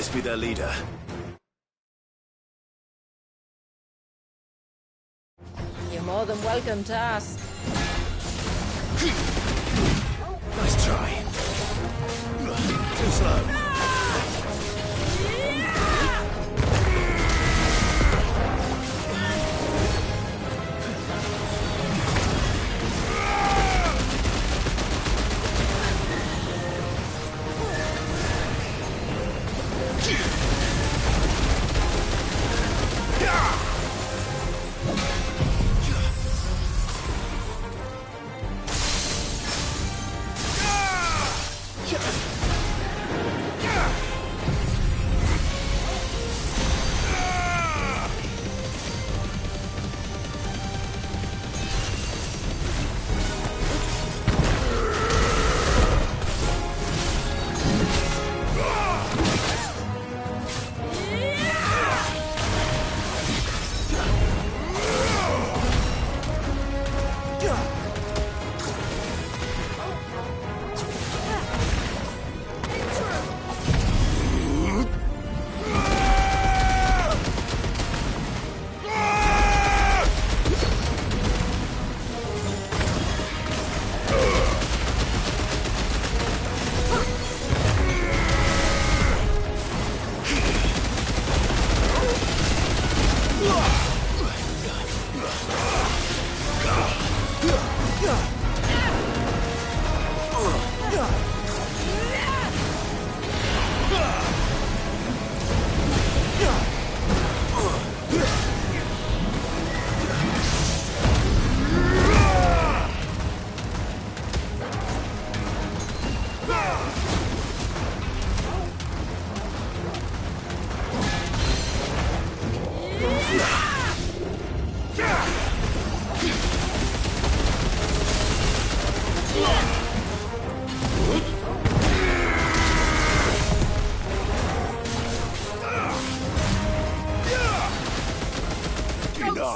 must be their leader. You're more than welcome to ask. Nice try. Too slow.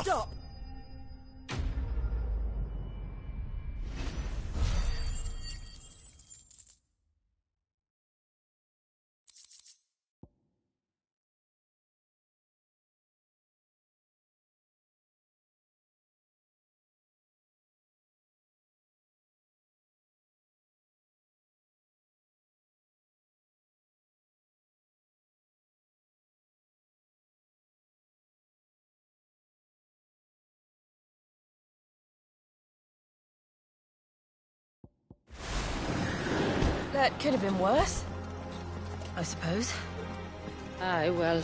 Stop! That could have been worse, I suppose. Aye, well,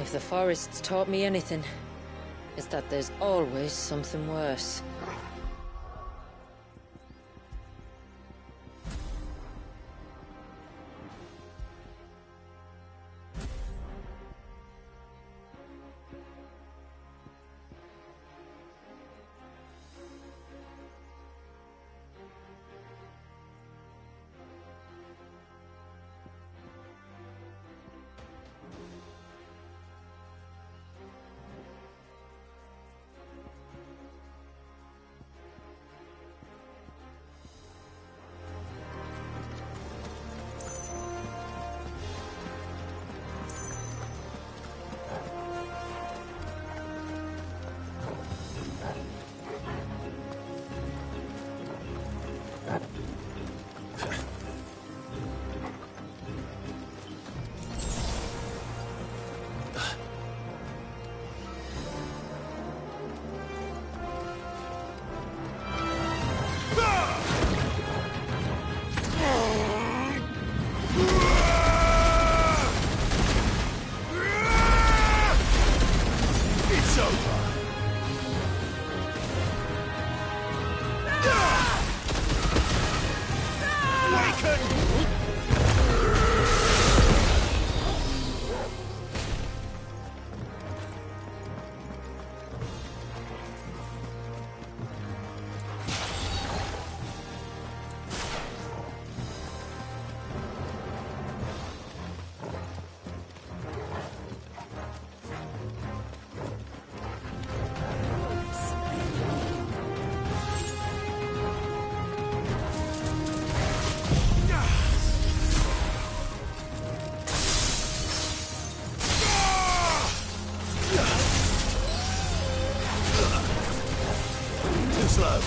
if the forest's taught me anything, it's that there's always something worse. Too slow.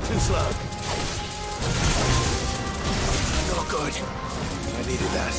Too slow. Not good. I needed that.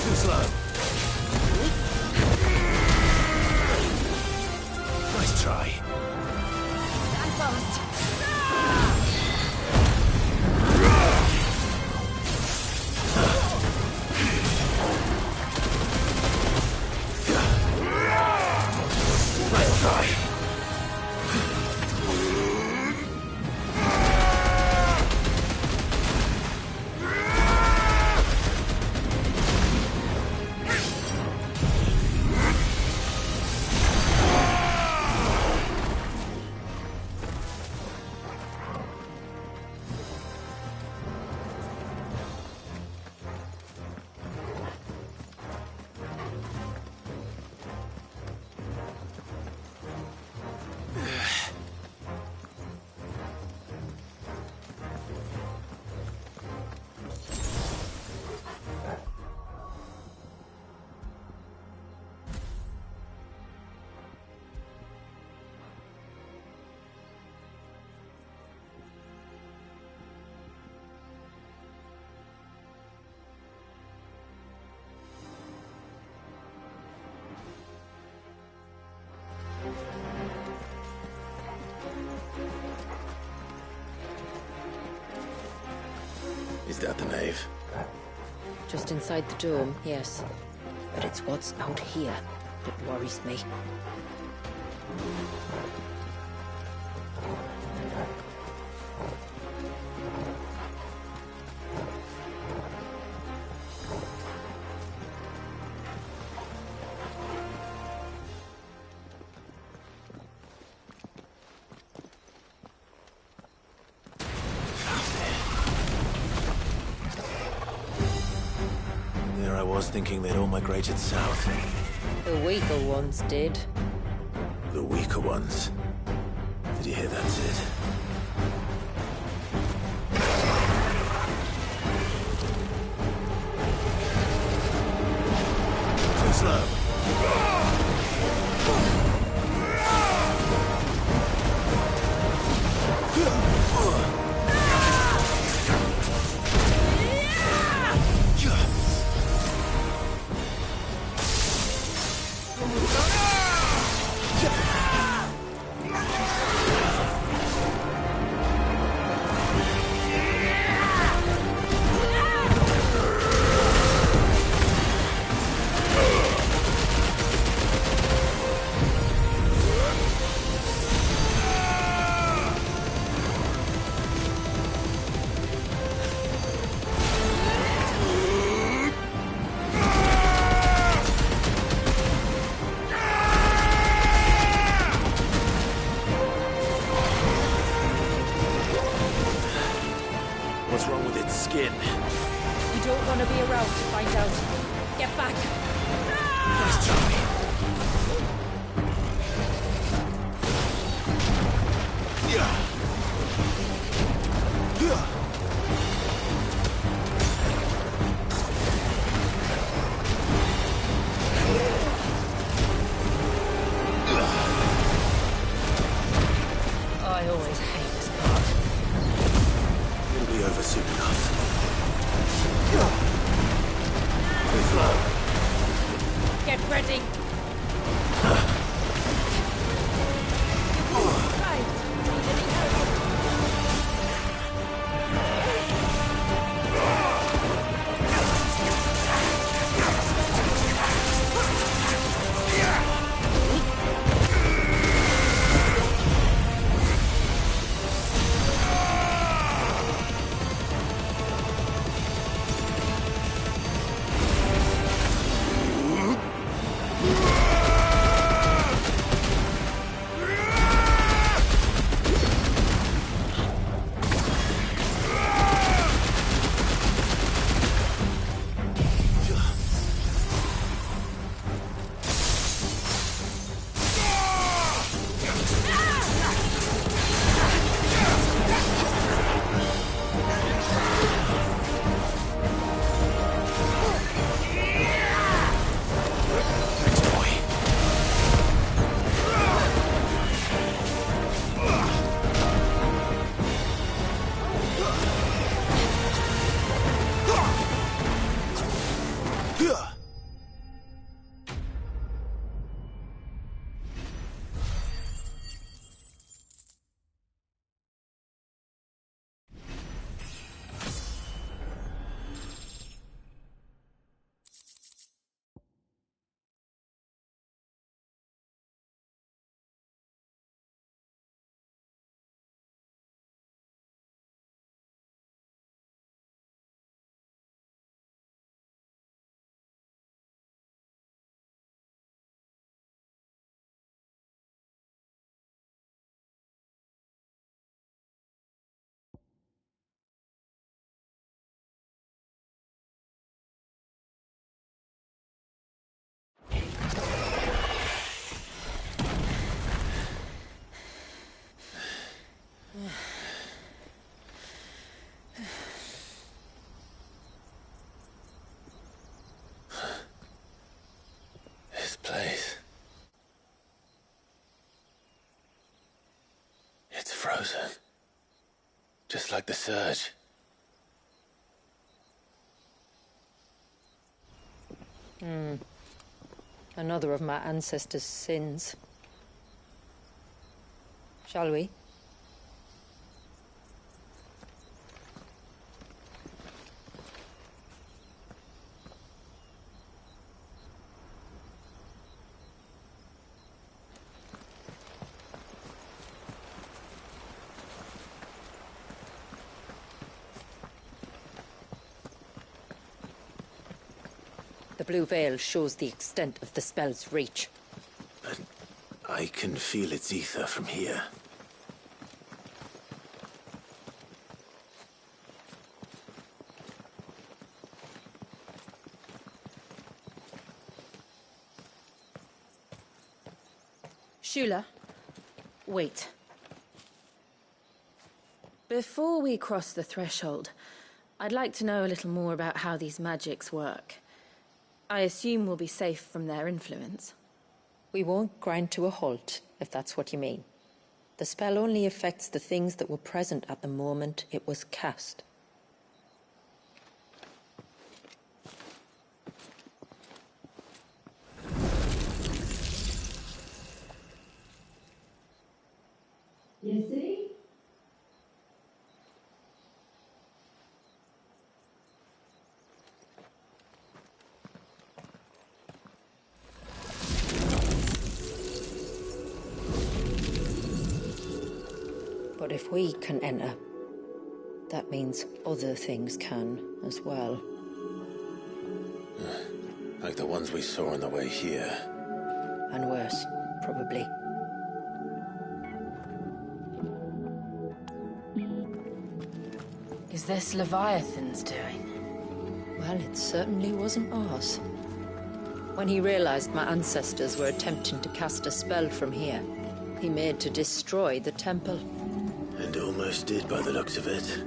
Too slow. Nice try. Stand fast. Nice try. Is that the nave? Just inside the dome, yes. But it's what's out here that worries me. There I was thinking they'd all migrated south. The weaker ones did. The weaker ones. Did you hear that, Sid? Too slow. What's wrong with its skin? You don't want to be around to find out. Get back. Nice try. I always hate this part. It'll be over soon enough. Too slow. Get ready. Right. Need any help? like the surge. Another of my ancestors' sins. Shall we? The blue veil shows the extent of the spell's reach. But I can feel its ether from here. Shula, wait. Before we cross the threshold, I'd like to know a little more about how these magics work. I assume we'll be safe from their influence. We won't grind to a halt, if that's what you mean. The spell only affects the things that were present at the moment it was cast. You see? But if we can enter, that means other things can as well. Like the ones we saw on the way here. And worse, probably. Is this Leviathan's doing? Well, it certainly wasn't ours. When he realized my ancestors were attempting to cast a spell from here, he made to destroy the temple. And almost did by the looks of it.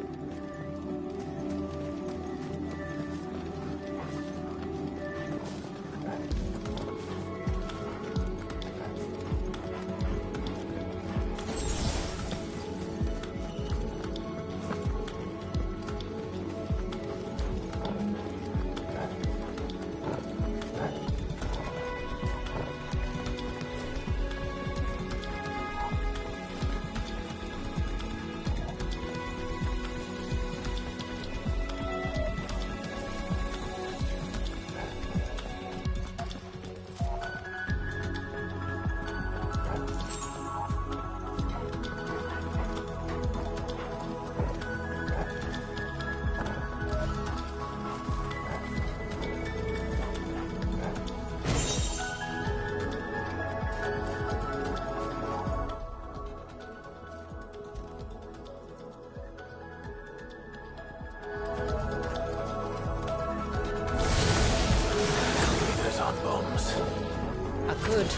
Good,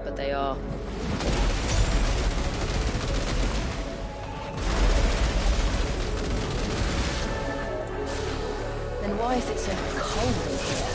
but they are. Then why is it so cold in here?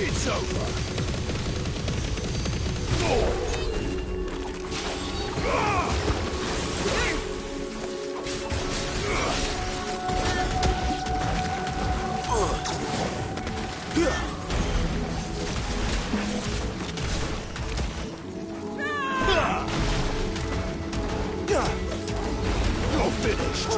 It's over. You're finished.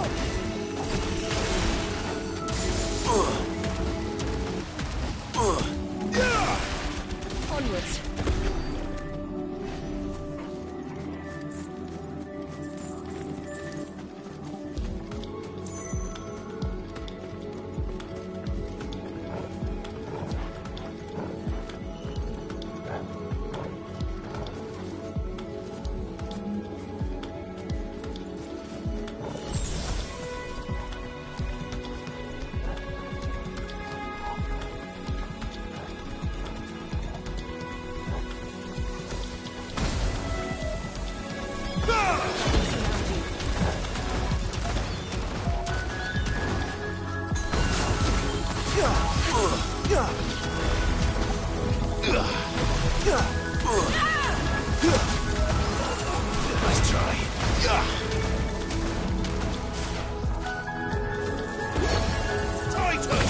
Nice try. Tighter!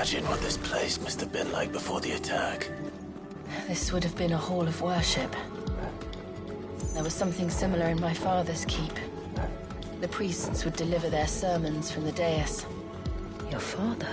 Imagine what this place must have been like before the attack. This would have been a hall of worship. There was something similar in my father's keep. The priests would deliver their sermons from the dais. Your father?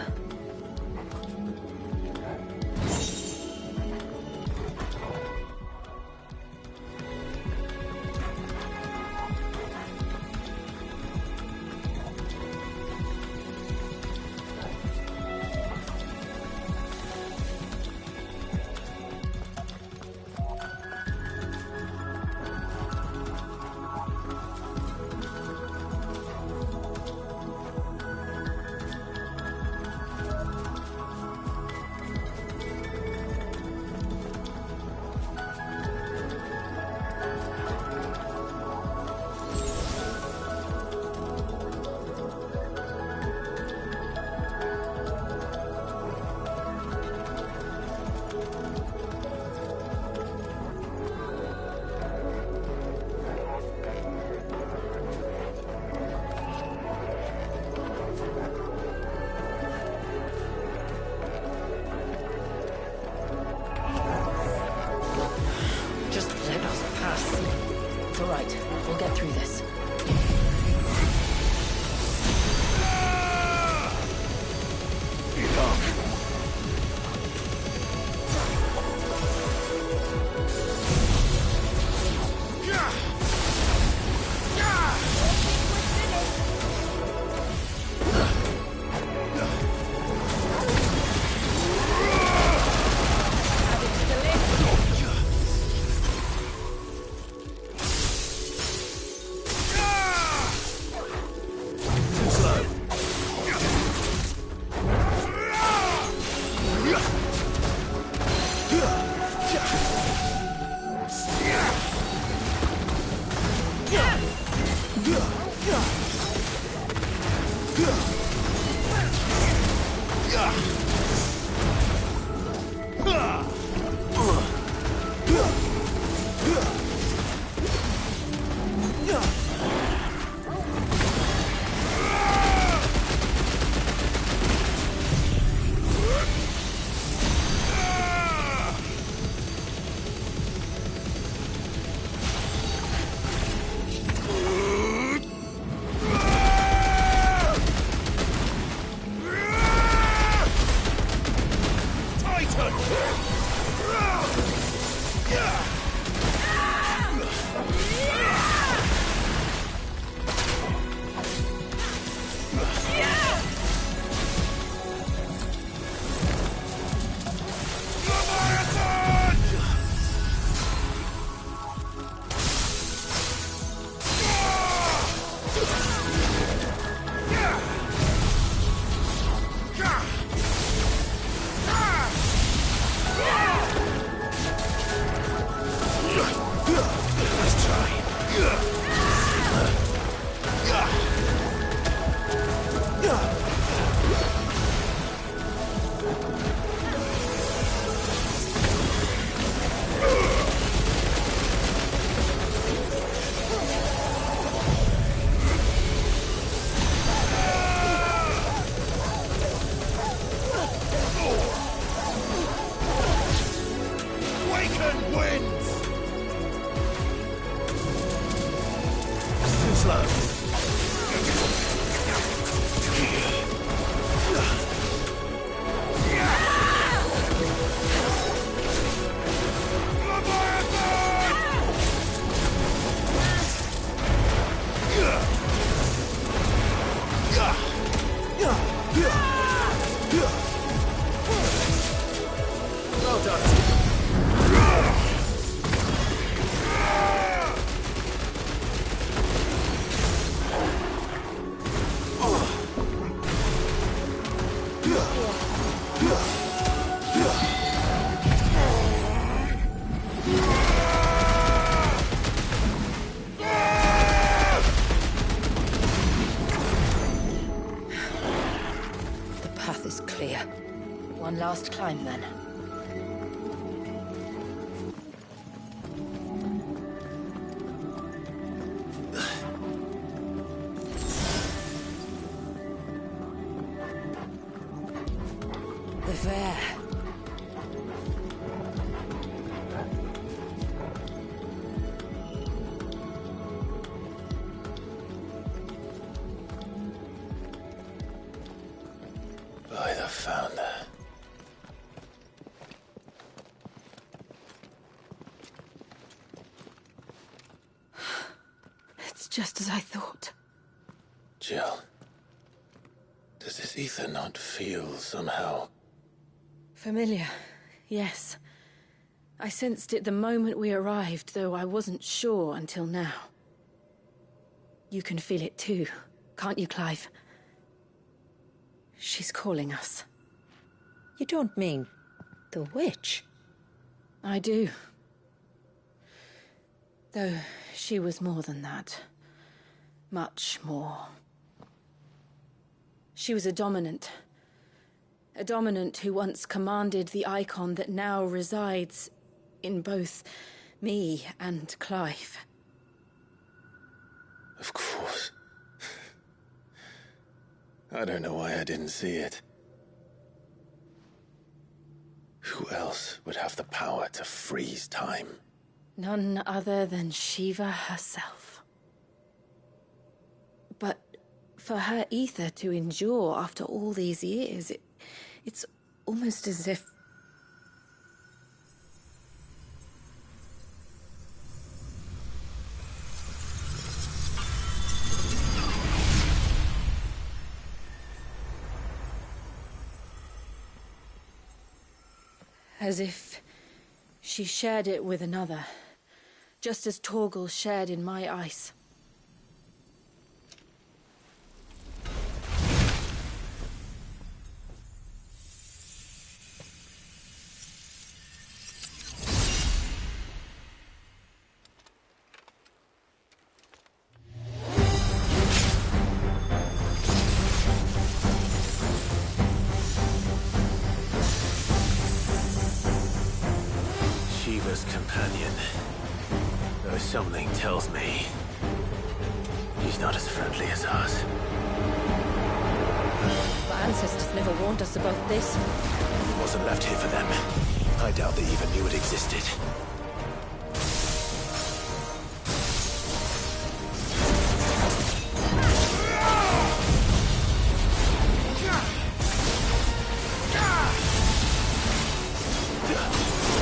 One last climb, then. The fair. By the Founder. It's just as I thought. Jill, does this ether not feel somehow? Familiar, yes. I sensed it the moment we arrived, though I wasn't sure until now. You can feel it too, can't you, Clive? She's calling us. You don't mean the witch? I do. Though she was more than that. Much more. She was a dominant. A dominant who once commanded the icon that now resides in both me and Clive. Of course. I don't know why I didn't see it. Who else would have the power to freeze time? None other than Shiva herself. But for her ether to endure after all these years, it's almost as if... As if she shared it with another, just as Torgal shared in my ice. Something tells me he's not as friendly as us. Our ancestors never warned us about this. It wasn't left here for them. I doubt they even knew it existed.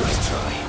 Nice try.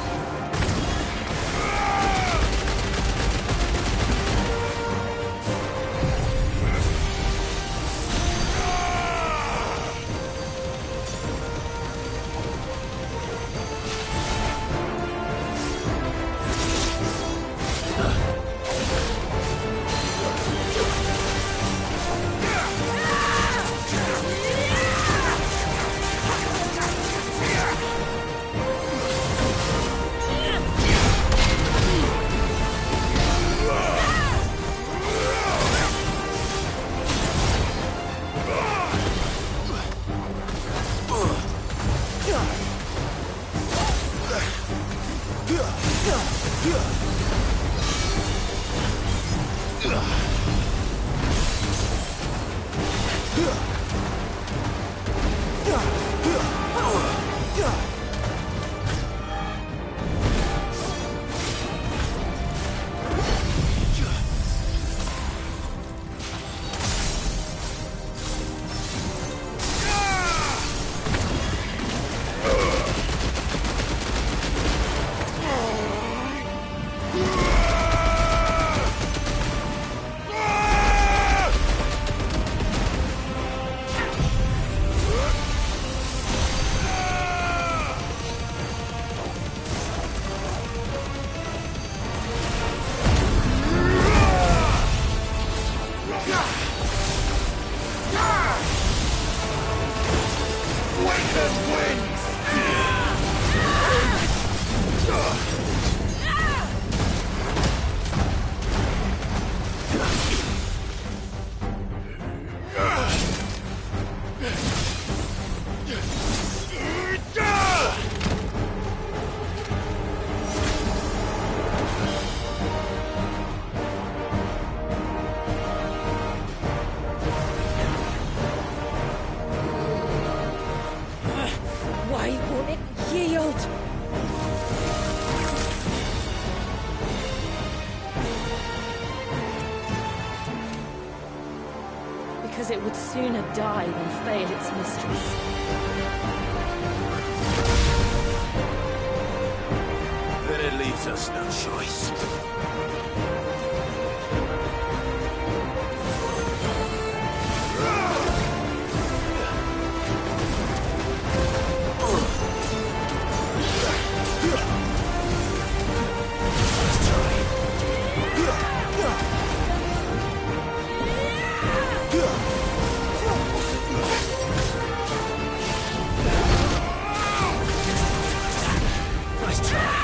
Because it would sooner die than fail its mistress. Then it leaves us no choice. Nice try.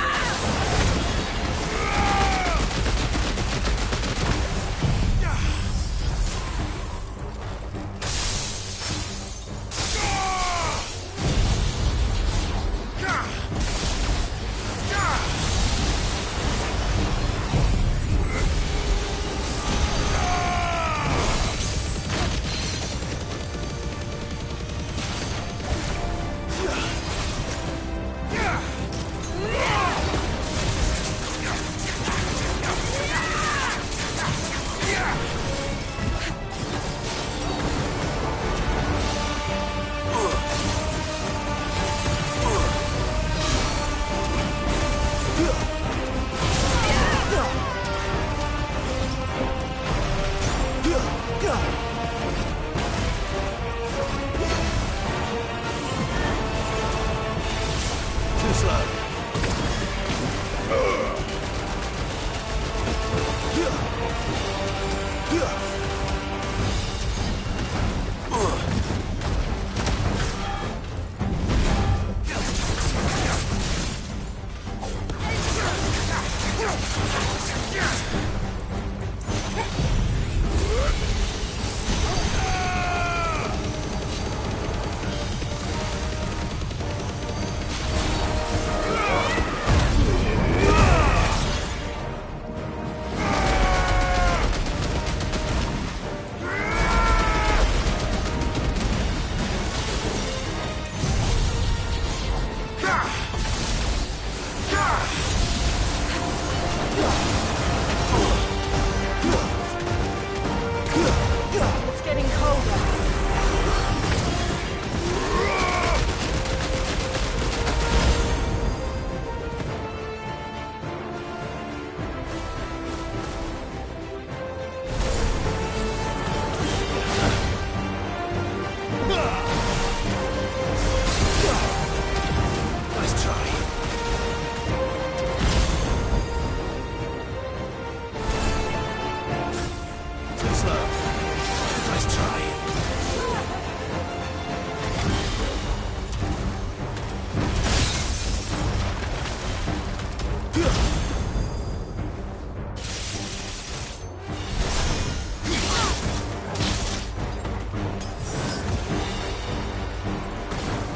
Nice try.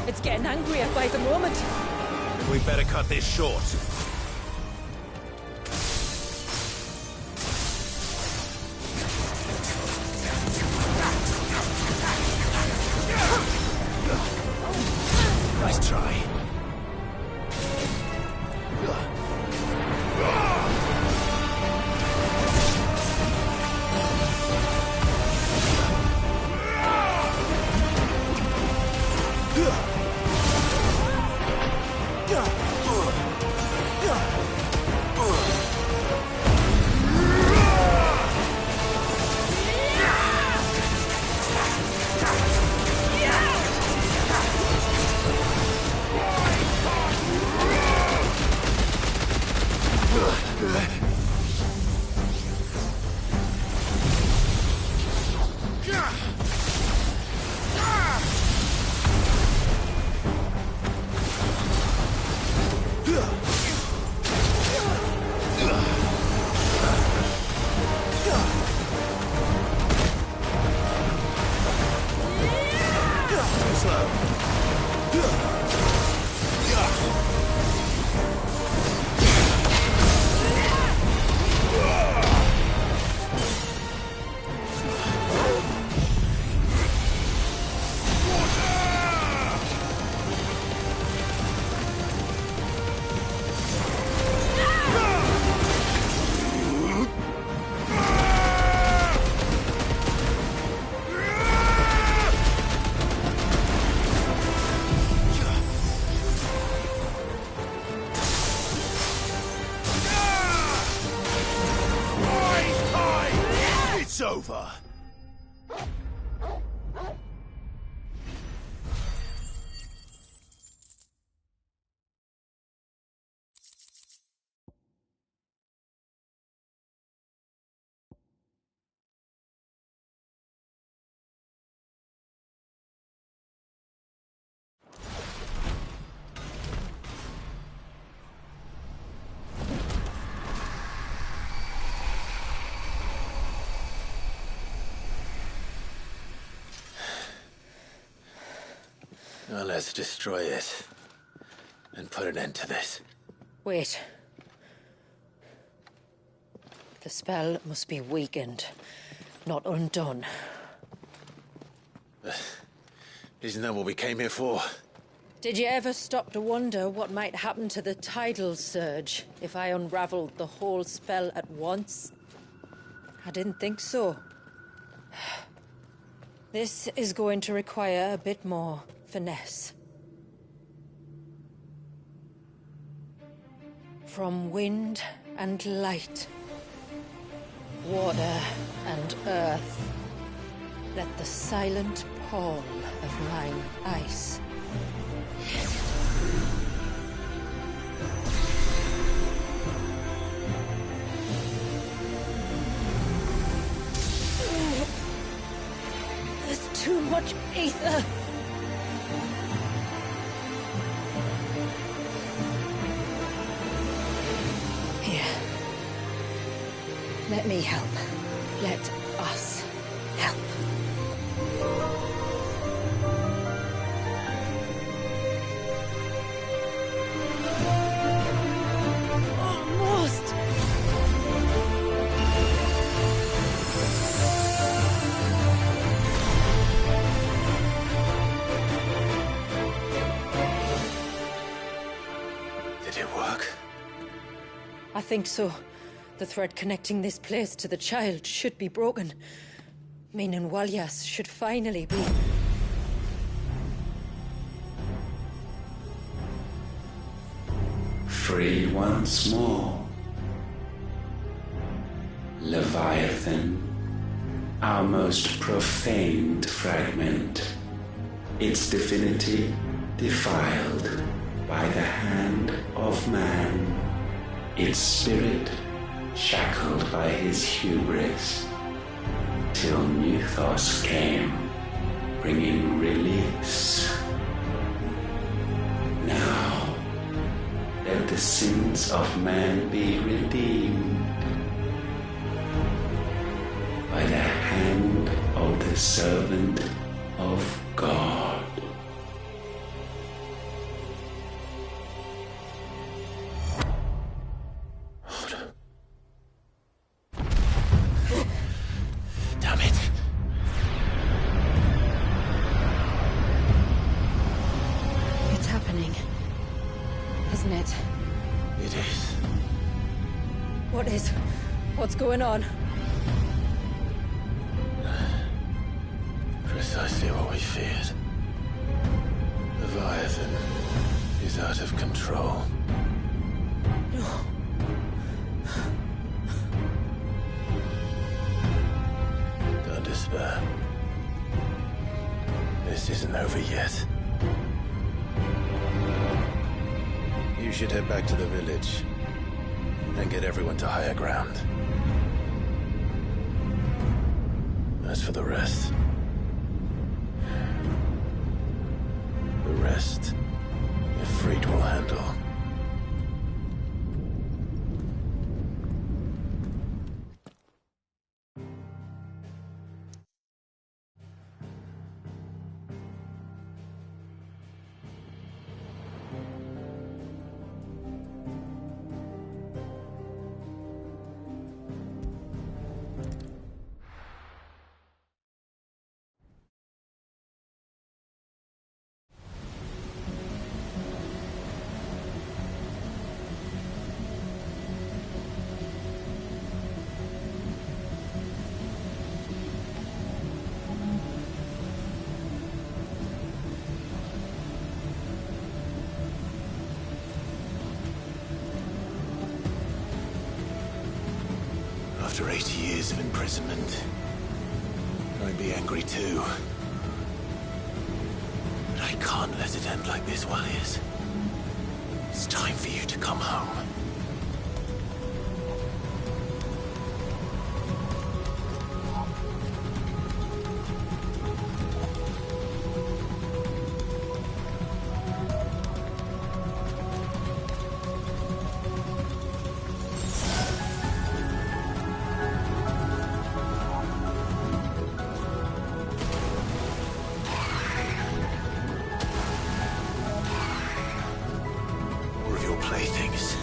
It's getting angrier by the moment. We better cut this short. Nice try. It's over. Well, let's destroy it. And put an end to this. Wait. The spell must be weakened, not undone. Isn't that what we came here for? Did you ever stop to wonder what might happen to the tidal surge if I unraveled the whole spell at once? I didn't think so. This is going to require a bit more finesse. From wind and light, water and earth, let the silent pall of mine ice. There's too much ether. Here. Let me help. Let us help. Almost! Did it work? I think so. The thread connecting this place to the child should be broken. Meaning Walyas should finally be... Free once more. Leviathan, our most profaned fragment, its divinity defiled by the hand of man, its spirit shackled by his hubris, till Mythos came, bringing release. Now, let the sins of man be redeemed by the hand of the servant of God. Damn it. It's happening. Isn't it? It is. What's going on? Precisely what we feared. Leviathan is out of control. Don't despair. This isn't over yet. You should head back to the village and get everyone to higher ground. As for the rest, Ifrit will handle. After 80 years of imprisonment, I'd be angry too. But I can't let it end like this, Warriors. It's time for you to come home. Playthings.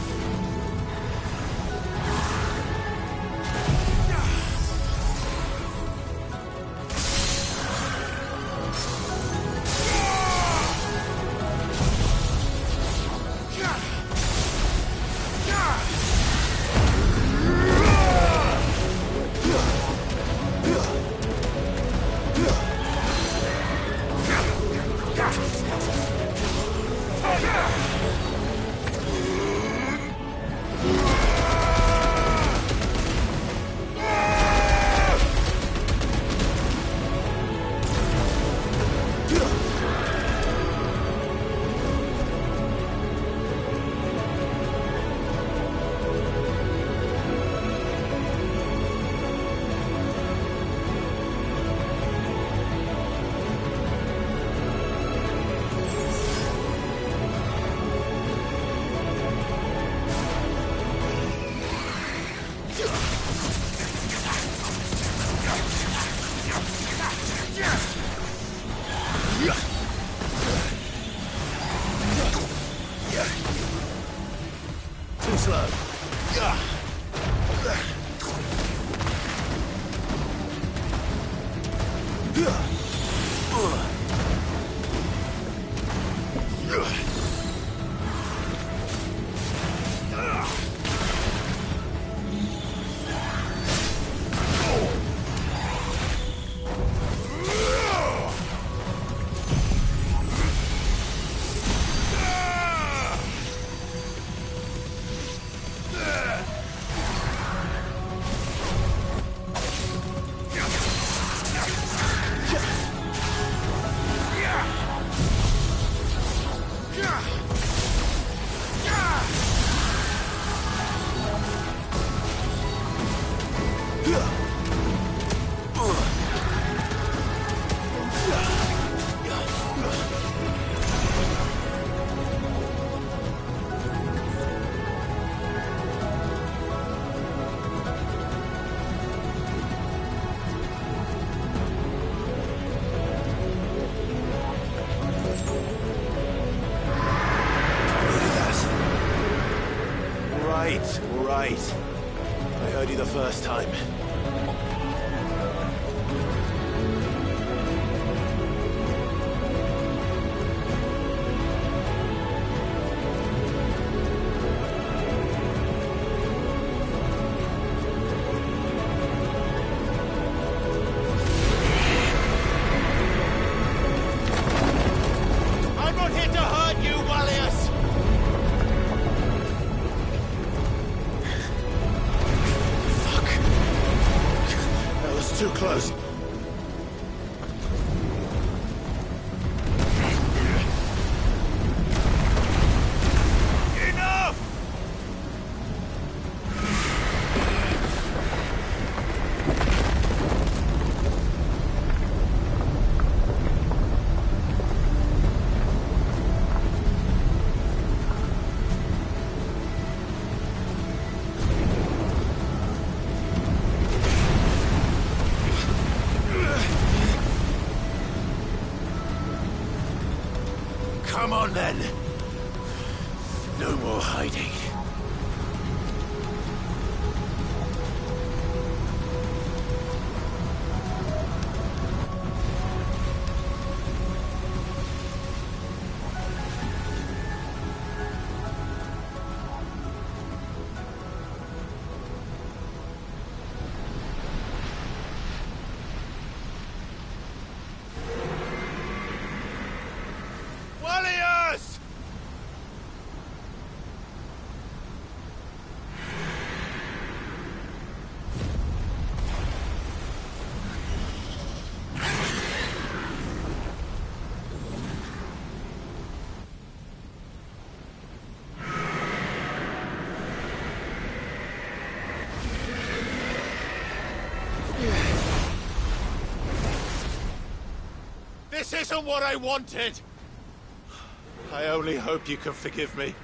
Too slow. Yeah. be the first time. I'm not here to hurt you, Wallius! That was too close. Enough! Come on then. No more hiding. Wallius! This isn't what I wanted! I only hope you can forgive me.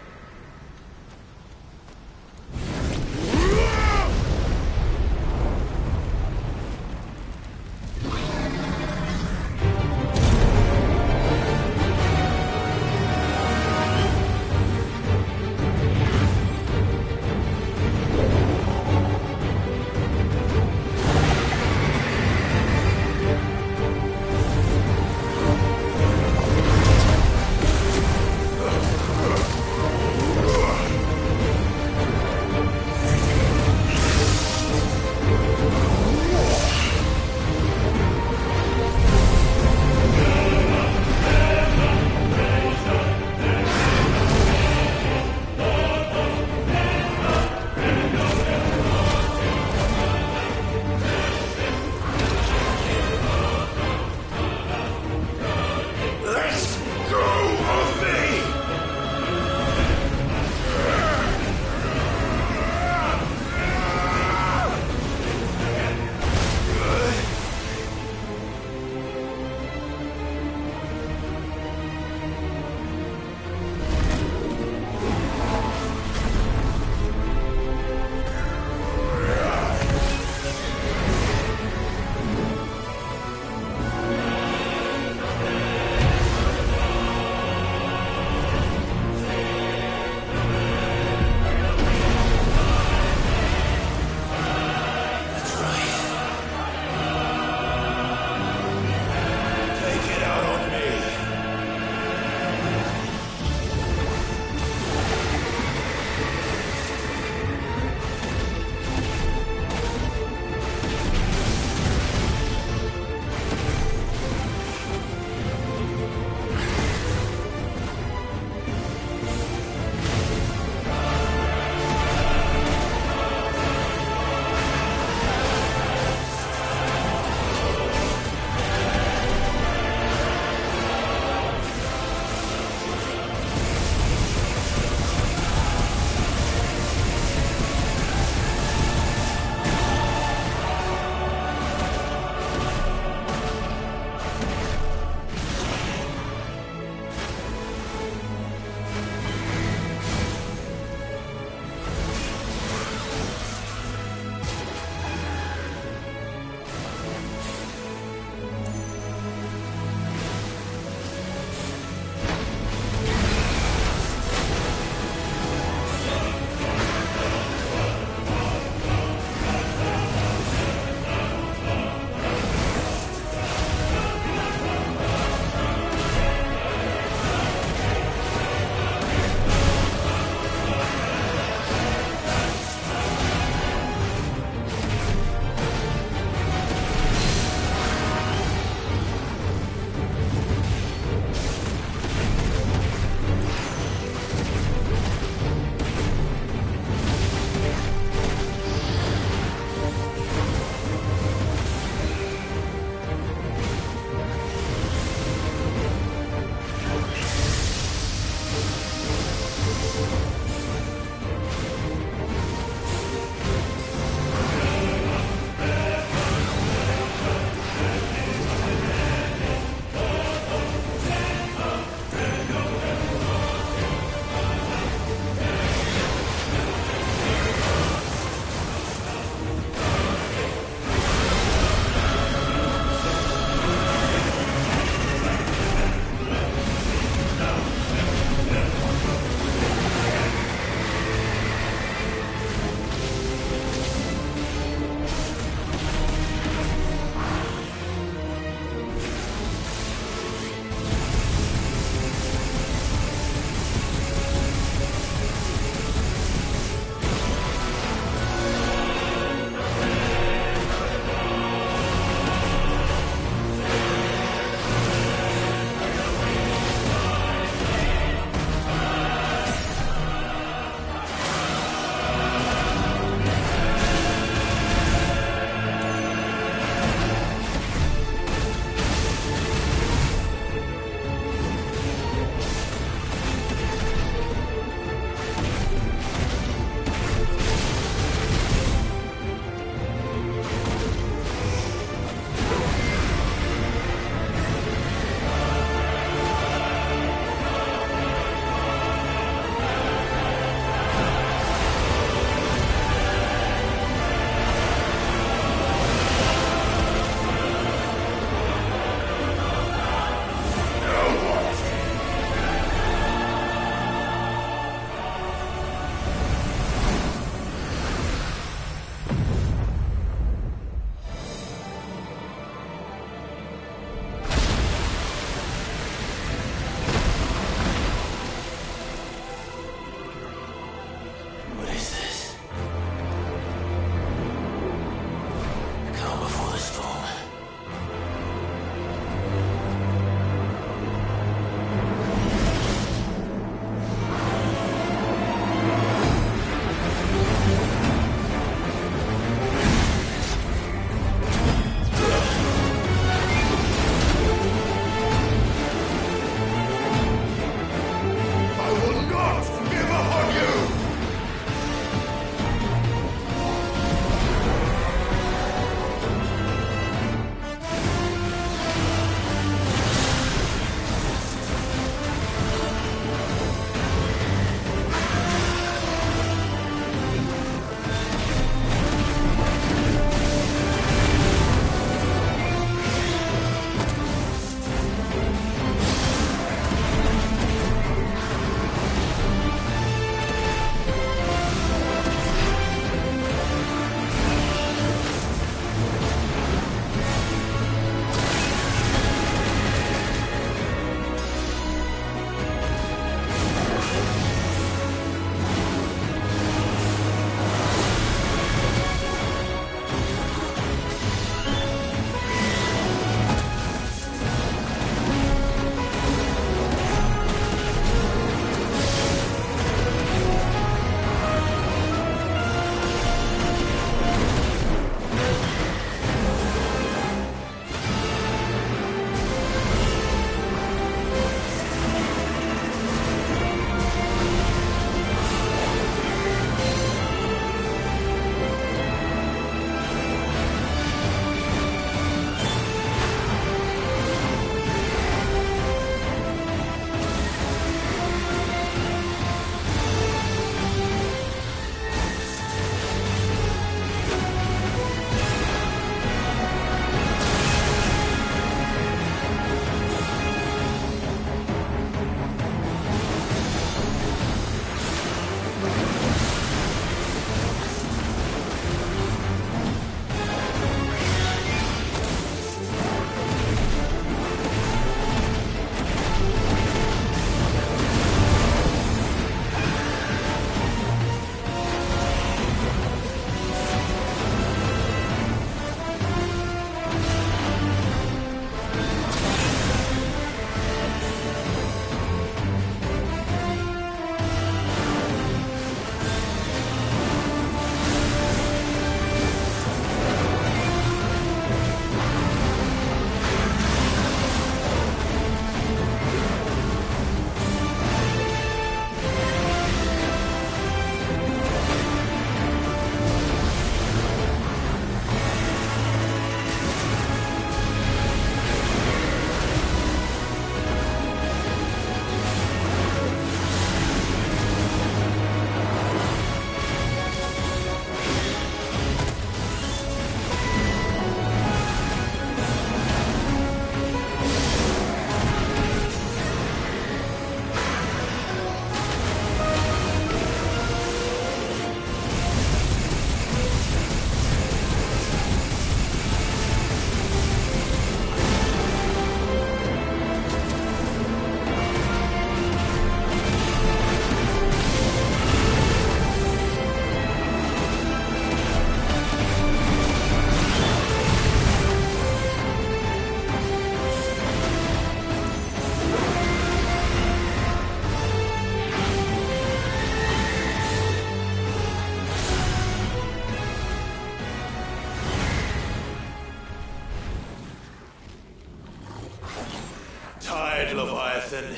ahead, Leviathan.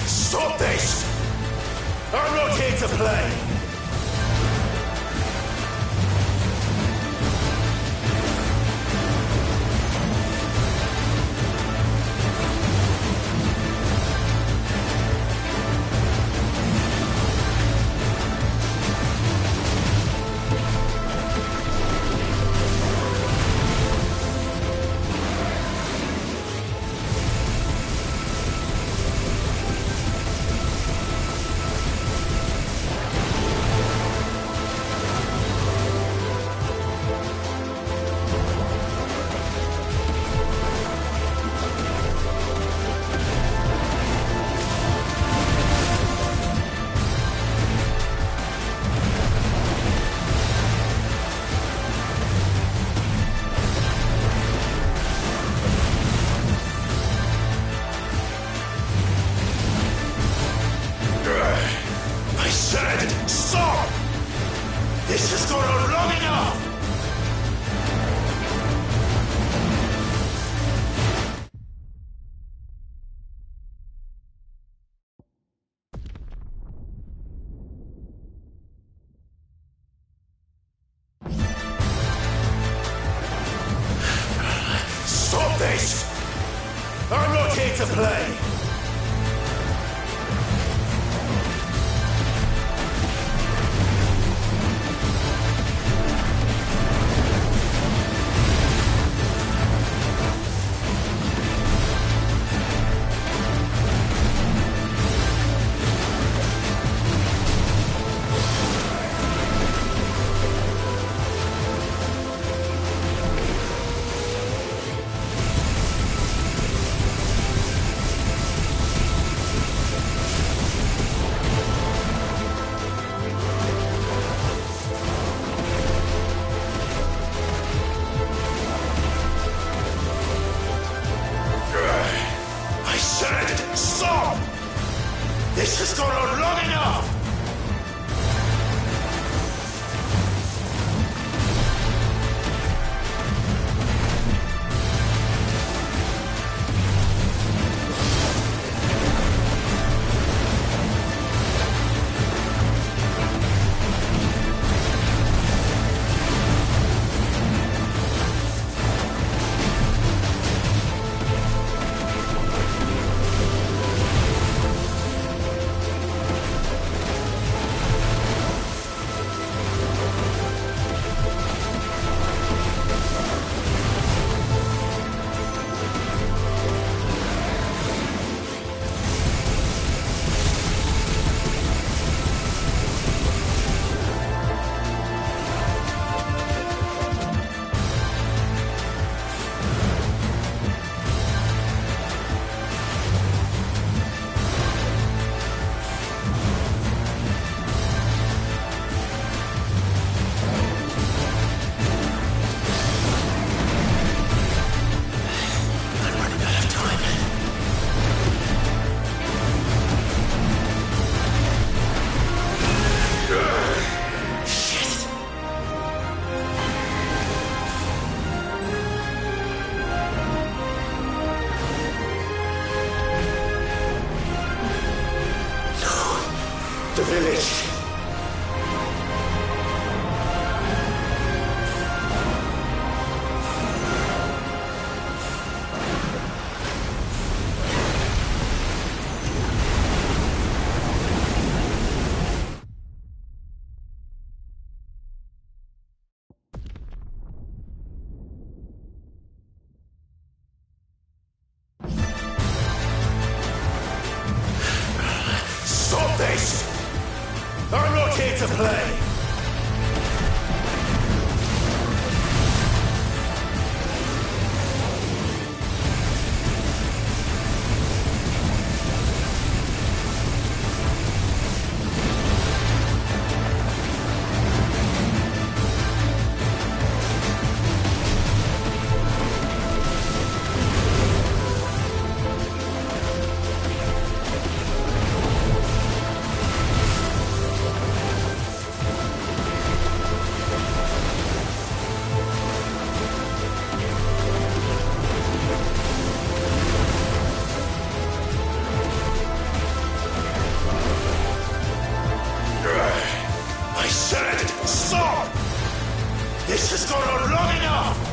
Stop this! I'm not here to play! This has gone on long enough! Stop this! I'm not here to play! Stop! This has gone on long enough! The village. Stop this! I'm not here to play! This has gone on long enough!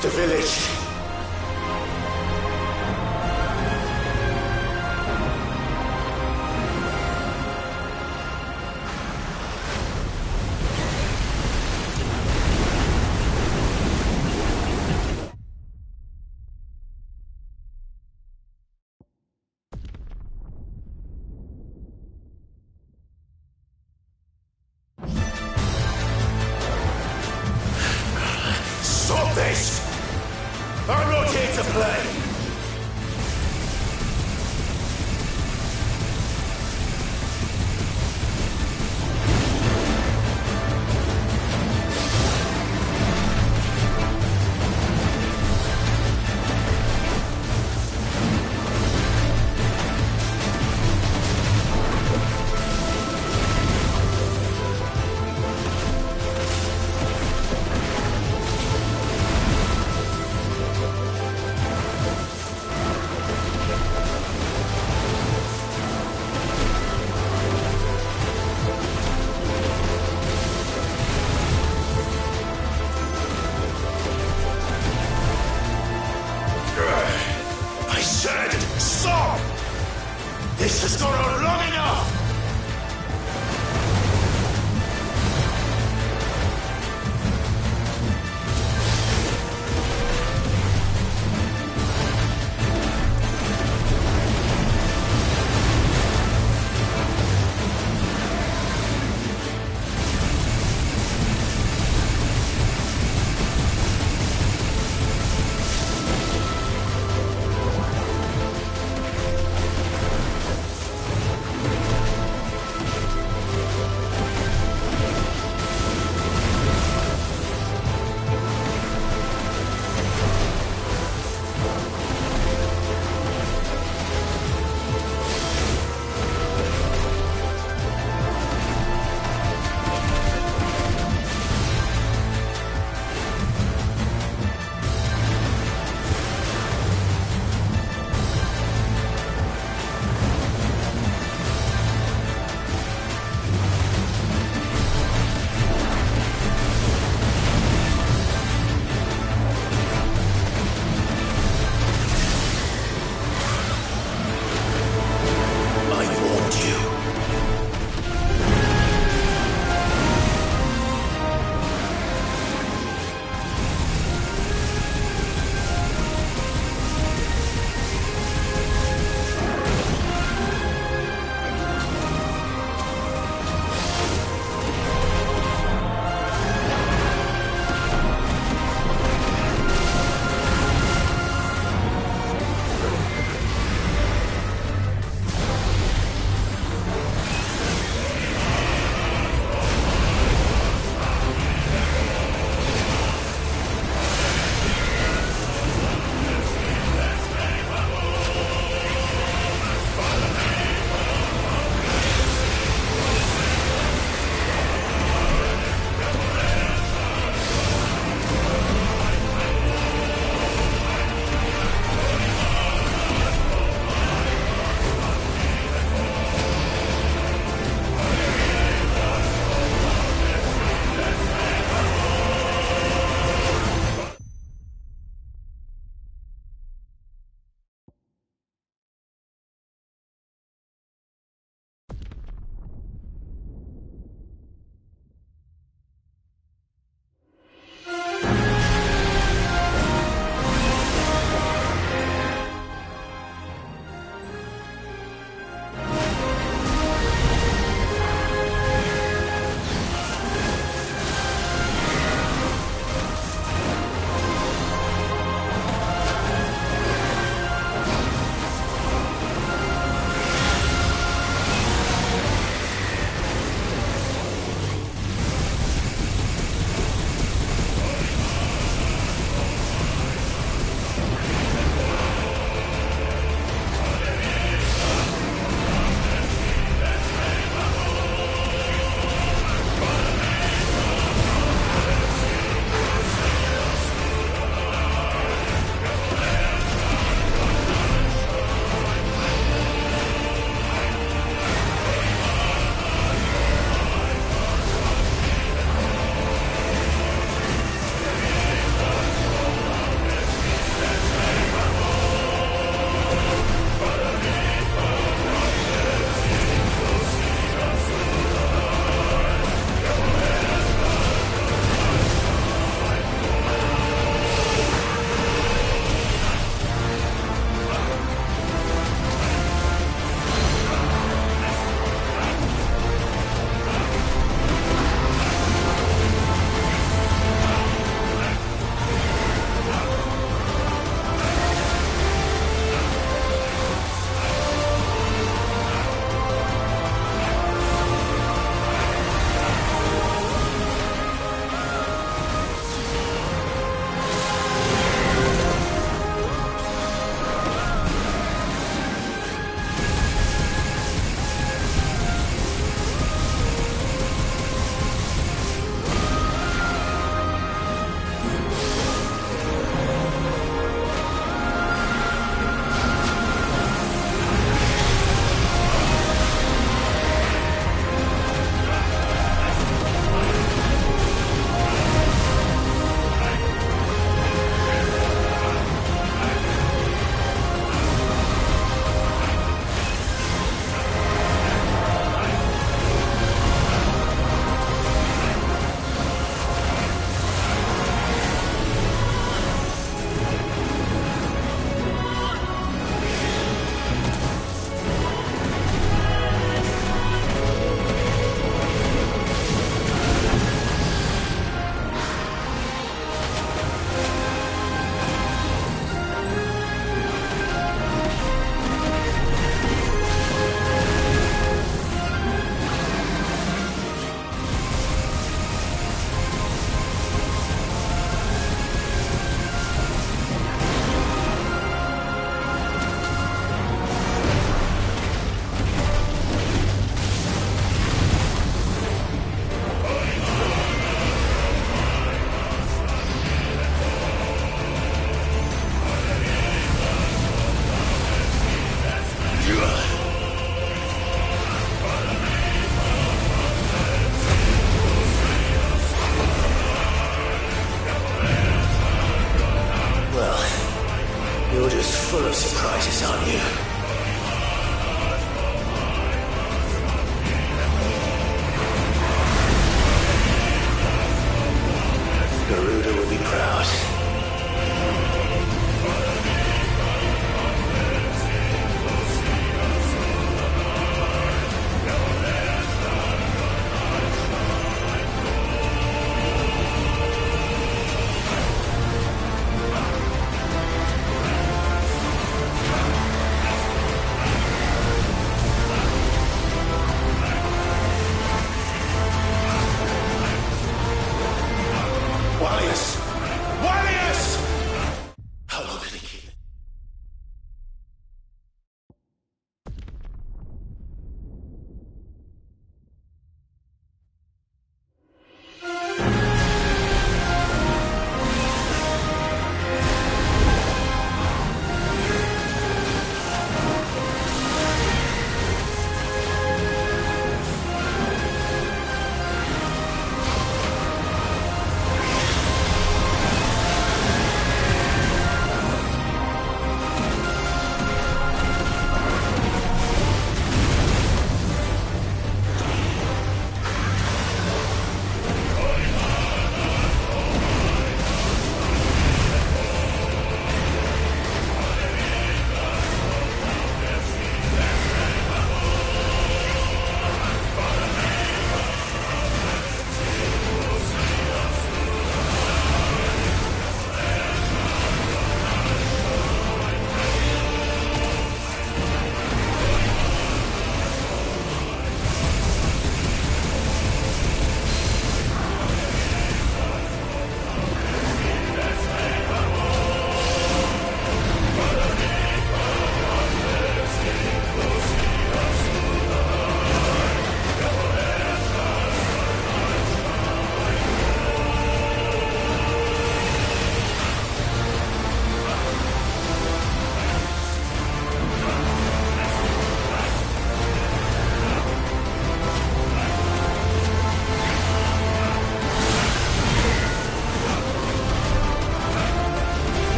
The village. Stop this! I'm not here to play!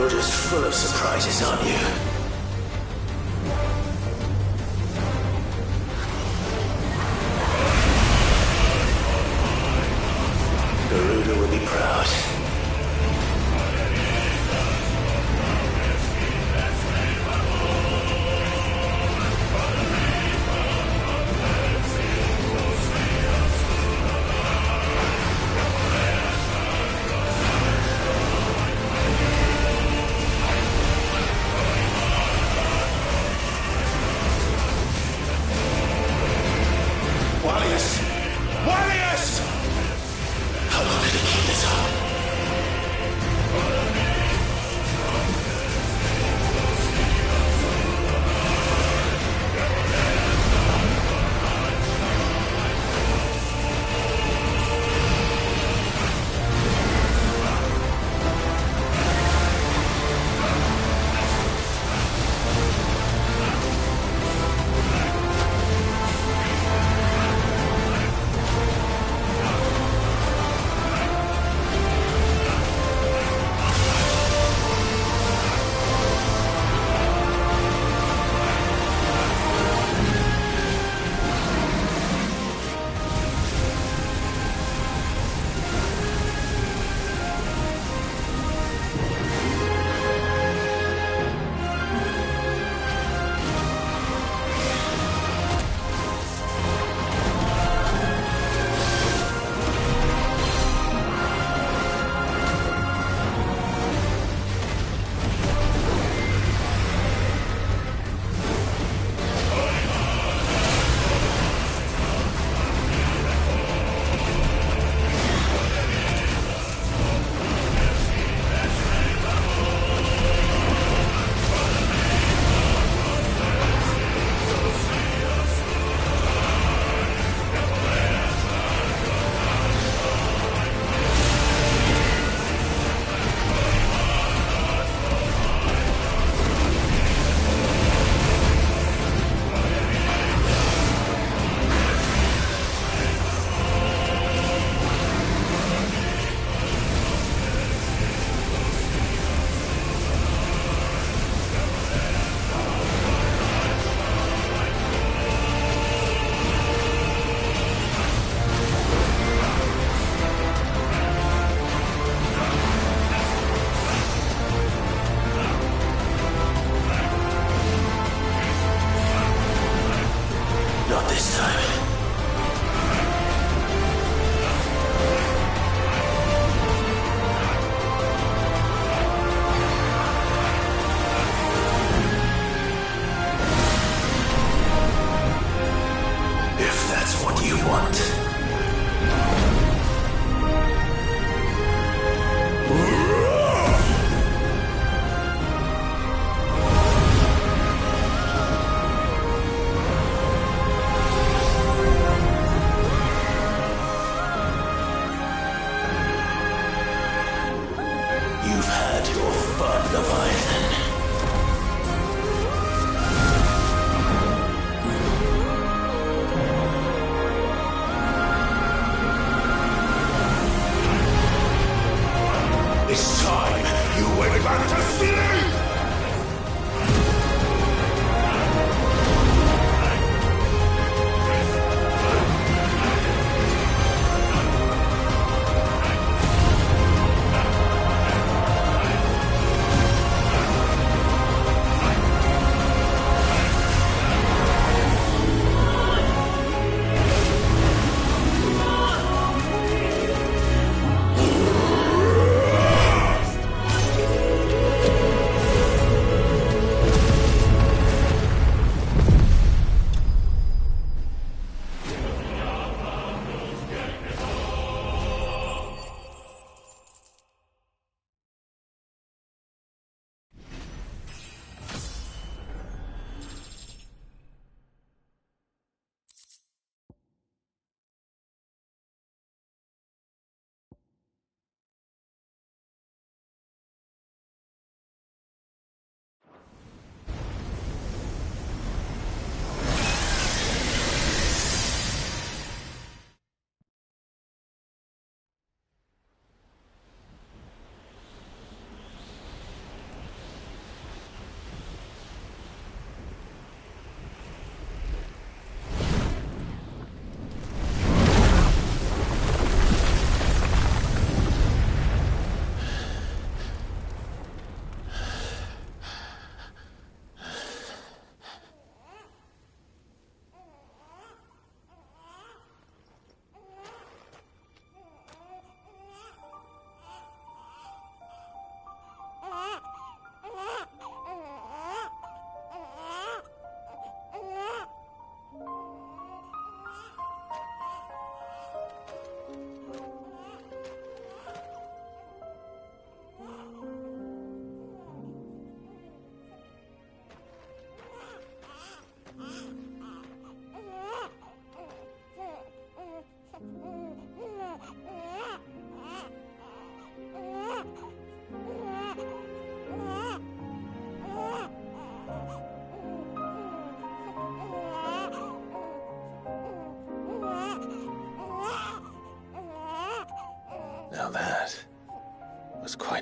You're just full of surprises, aren't you? Garuda will be proud.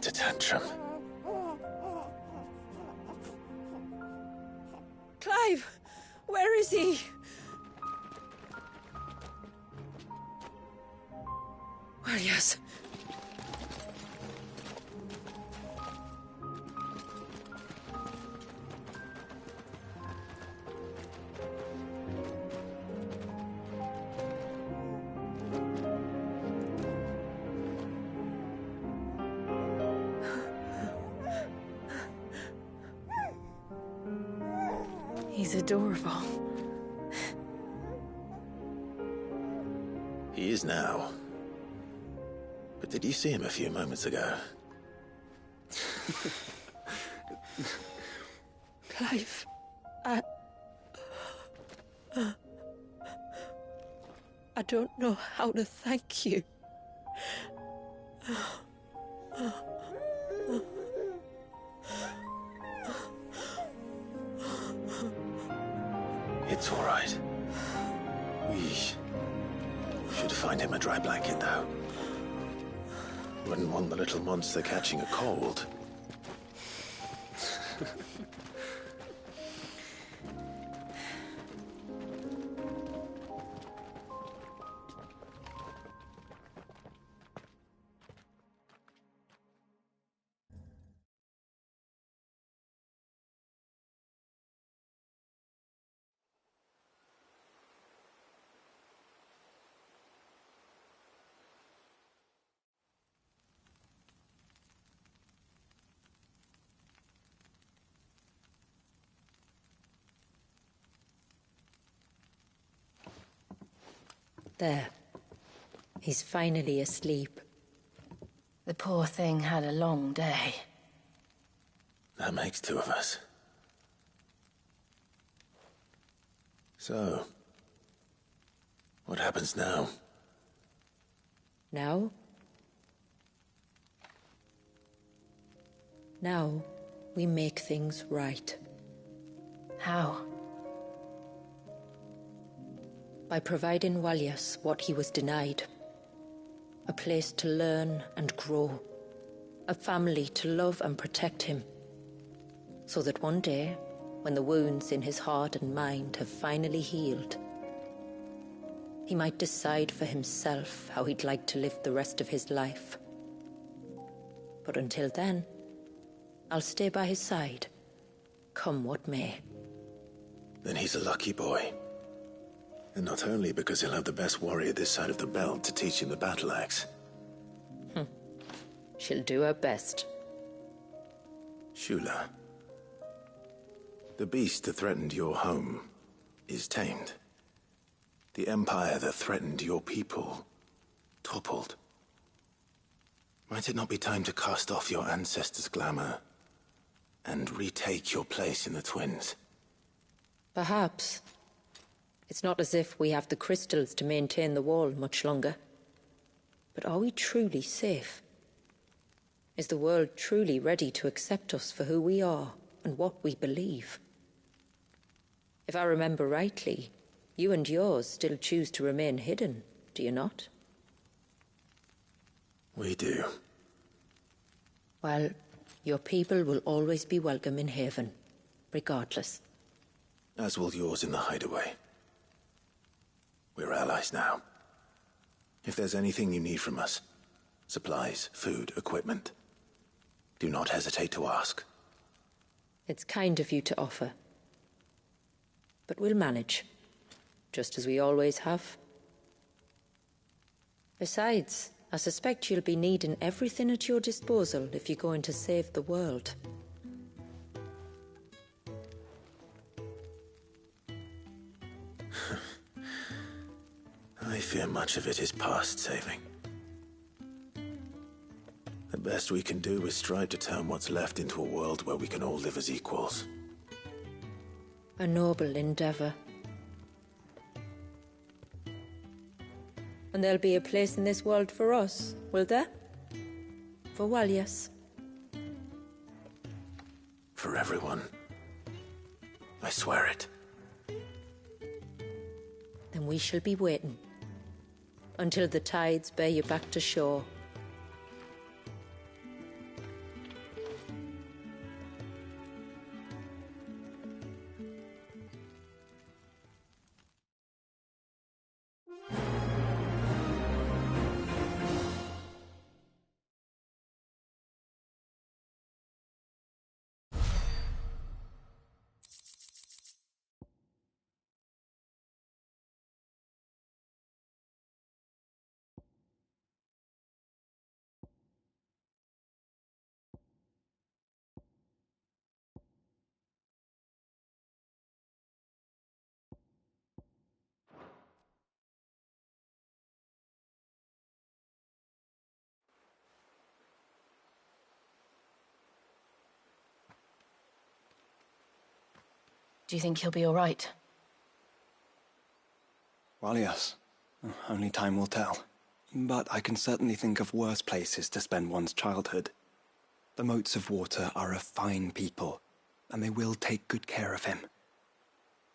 quite a tantrum. Clive! Where is he? Well, yes. He's adorable. He is now. But did you see him a few moments ago? Clive, I don't know how to thank you. It's all right. We should find him a dry blanket, though. Wouldn't want the little monster catching a cold. There. He's finally asleep. The poor thing had a long day. That makes two of us. So, what happens now? Now? Now, we make things right. How? By providing Walyas what he was denied. A place to learn and grow. A family to love and protect him. So that one day, when the wounds in his heart and mind have finally healed, he might decide for himself how he'd like to live the rest of his life. But until then, I'll stay by his side, come what may. Then he's a lucky boy. And not only because he'll have the best warrior this side of the belt to teach him the battle axe. She'll do her best. Shula. The beast that threatened your home is tamed. The empire that threatened your people toppled. Might it not be time to cast off your ancestors' glamour and retake your place in the Twins? Perhaps. It's not as if we have the crystals to maintain the wall much longer. But are we truly safe? Is the world truly ready to accept us for who we are and what we believe? If I remember rightly, you and yours still choose to remain hidden, do you not? We do. Well, your people will always be welcome in Haven, regardless. As will yours in the hideaway. We're allies now. If there's anything you need from us, supplies, food, equipment, do not hesitate to ask. It's kind of you to offer. But we'll manage, just as we always have. Besides, I suspect you'll be needing everything at your disposal if you're going to save the world. I fear much of it is past saving. The best we can do is strive to turn what's left into a world where we can all live as equals. A noble endeavor. And there'll be a place in this world for us, will there? For Walyas. For everyone. I swear it. Then we shall be waiting. Until the tides bear you back to shore. Do you think he'll be all right? Well, yes. Only time will tell. But I can certainly think of worse places to spend one's childhood. The Moats of Water are a fine people, and they will take good care of him.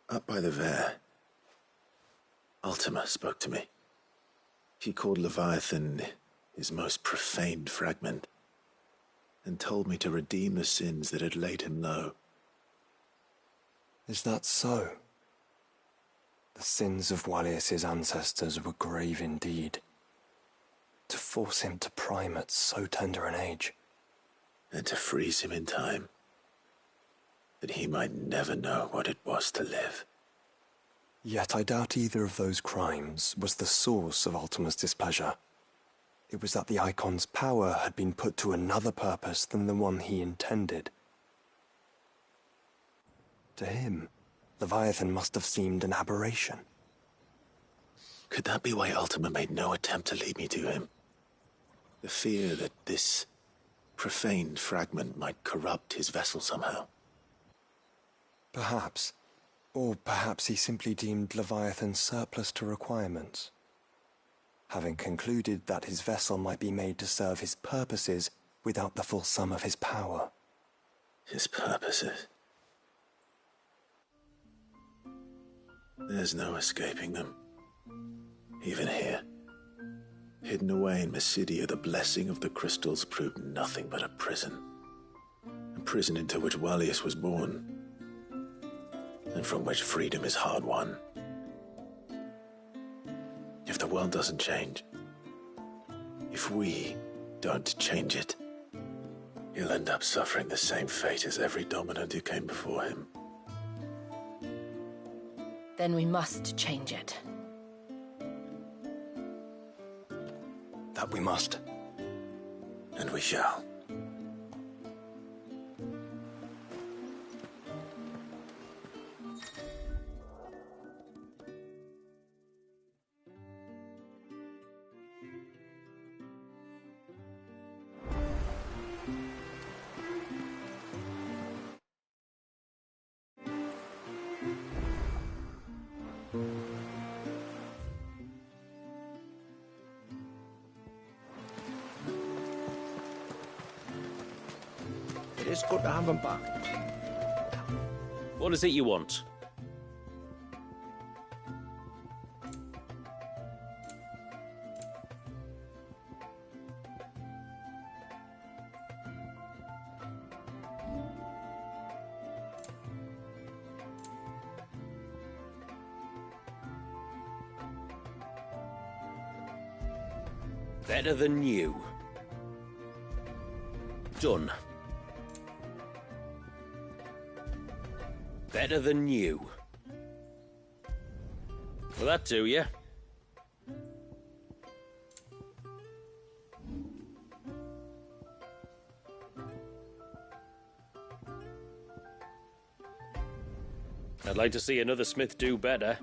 Up by the Vare, Ultima spoke to me. He called Leviathan his most profaned fragment, and told me to redeem the sins that had laid him low. Is that so? The sins of Wallius's ancestors were grave indeed. To force him to prime at so tender an age. And to freeze him in time, that he might never know what it was to live. Yet I doubt either of those crimes was the source of Ultima's displeasure. It was that the Icon's power had been put to another purpose than the one he intended. To him, Leviathan must have seemed an aberration. Could that be why Ultima made no attempt to lead me to him? The fear that this profaned fragment might corrupt his vessel somehow. Perhaps. Or perhaps he simply deemed Leviathan surplus to requirements. Having concluded that his vessel might be made to serve his purposes without the full sum of his power. His purposes? There's no escaping them. Even here. Hidden away in Mysidia, the blessing of the crystals proved nothing but a prison. A prison into which Wallius was born, and from which freedom is hard won. If the world doesn't change, if we don't change it, he'll end up suffering the same fate as every dominant who came before him. Then we must change it. That we must. And we shall. It's good to have them back. What is it you want? Better than you. Done. Better than you. Will that do you? I'd like to see another smith do better.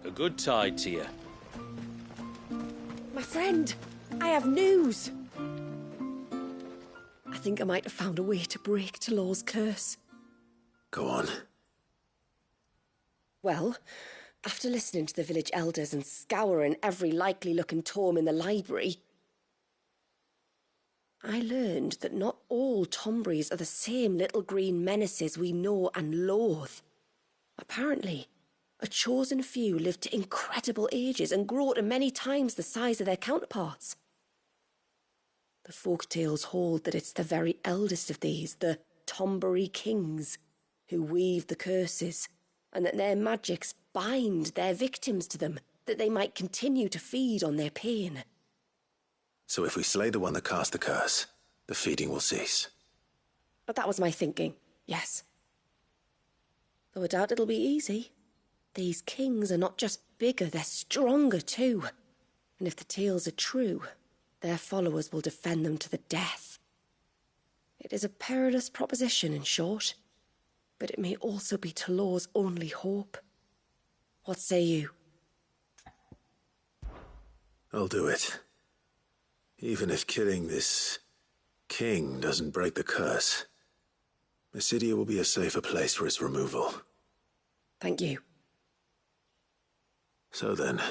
A good tide to you. My friend, I have news. I think I might have found a way to break Talor's curse. Go on. Well, after listening to the village elders and scouring every likely-looking tome in the library, I learned that not all Tombries are the same little green menaces we know and loathe. Apparently, a chosen few live to incredible ages and grow to many times the size of their counterparts. The folktales hold that it's the very eldest of these, the Tombury kings, who weave the curses, and that their magics bind their victims to them, that they might continue to feed on their pain. So if we slay the one that cast the curse, the feeding will cease. But that was my thinking, yes. Though I doubt it'll be easy. These kings are not just bigger, they're stronger too. And if the tales are true, their followers will defend them to the death. It is a perilous proposition, in short. But it may also be Talor's only hope. What say you? I'll do it. Even if killing this king doesn't break the curse. Mysidia will be a safer place for its removal. Thank you. So then,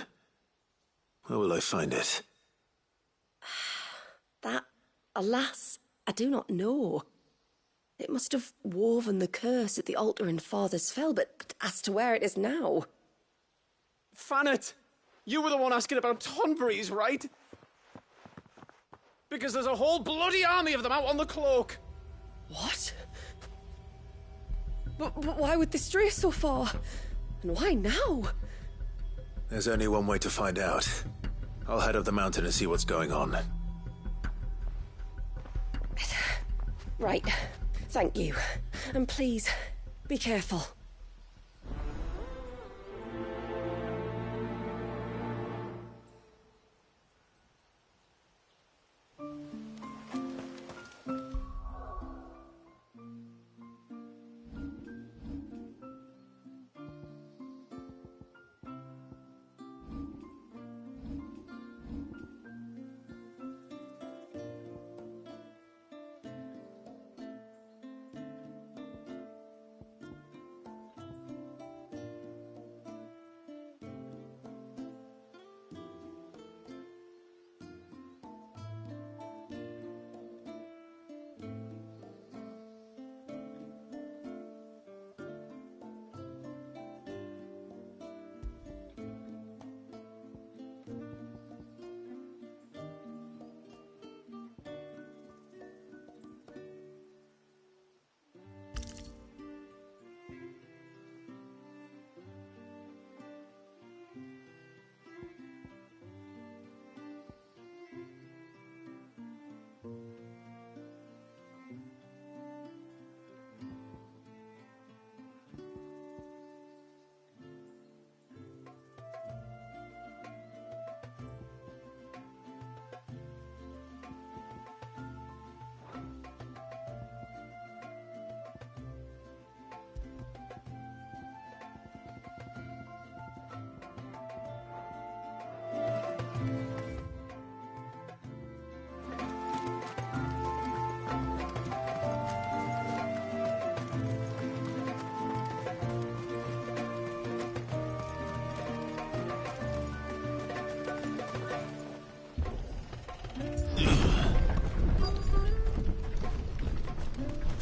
where will I find it? That, alas, I do not know. It must have woven the curse at the altar in Father's Fell, but as to where it is now... Fanet! You were the one asking about Tonberries, right? Because there's a whole bloody army of them out on the cloak! What? But why would they stray so far? And why now? There's only one way to find out. I'll head up the mountain and see what's going on. Right. Thank you. And please, be careful.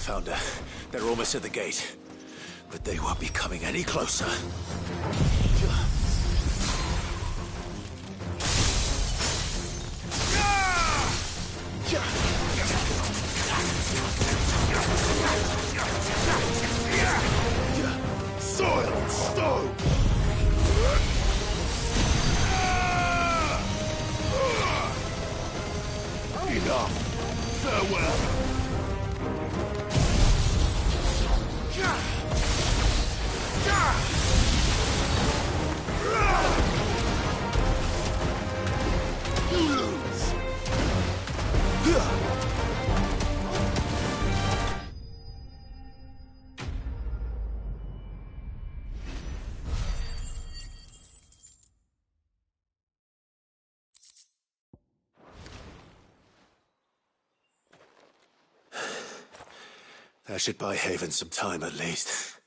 Found her. They're almost at the gate. But they won't be coming any closer. Soil and stone! Enough. Farewell. That should buy Haven some time at least.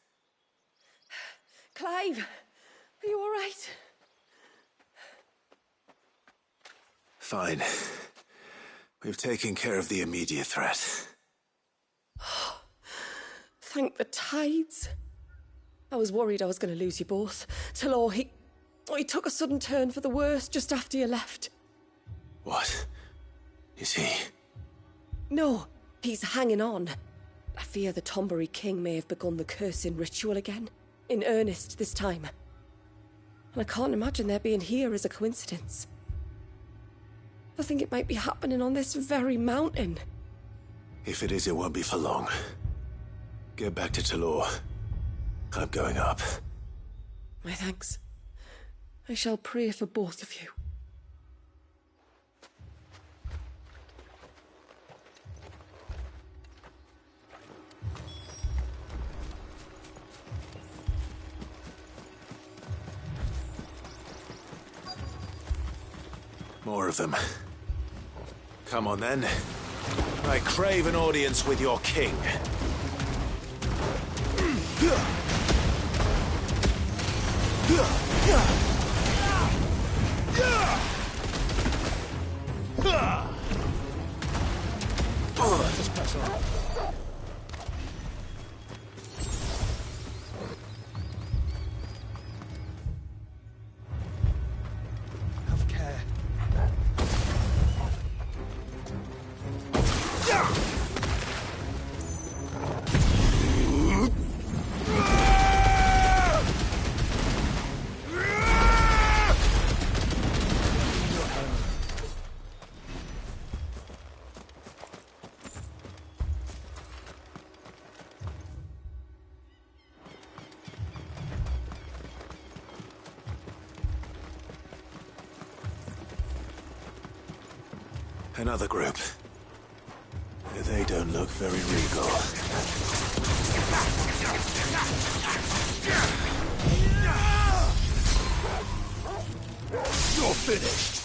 Clive, are you all right? Fine. We've taken care of the immediate threat. Thank the tides. I was worried I was going to lose you both. Talor, he took a sudden turn for the worse just after you left. What? Is he? No, he's hanging on. I fear the Tombury King may have begun the cursing ritual again. In earnest this time. And I can't imagine their being here as a coincidence. I think it might be happening on this very mountain. If it is, it won't be for long. Get back to Talor. I'm going up. My thanks. I shall pray for both of you. More of them. Come on then. I crave an audience with your king. Just press on. Have care. Another group. They don't look very regal. You're finished.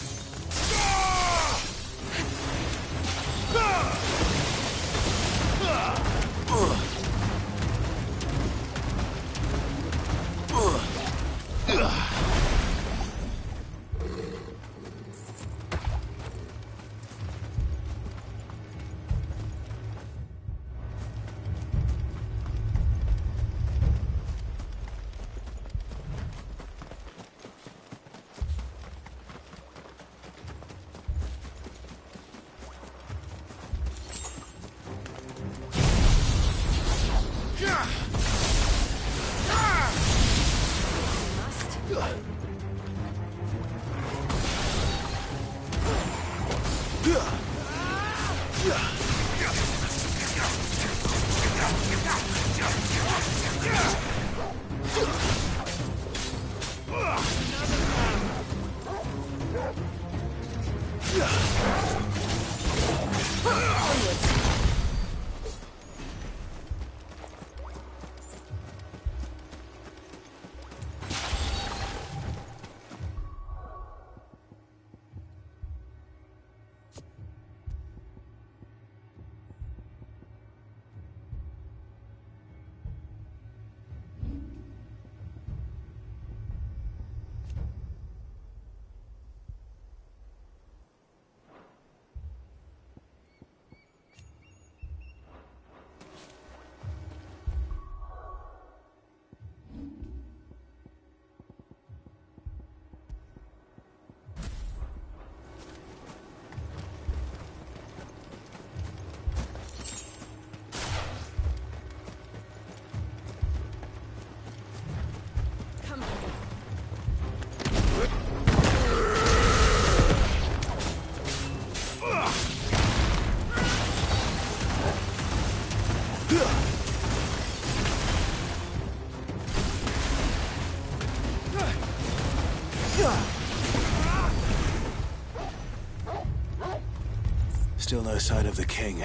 Still no sign of the king.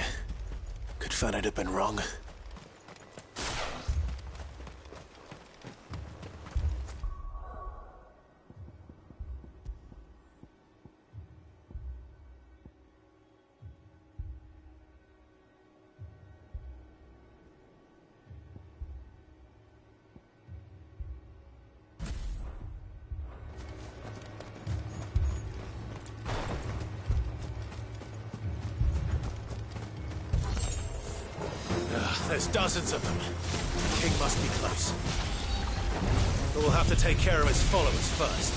Could Fanit have been wrong? There's dozens of them. The king must be close. But we'll have to take care of his followers first.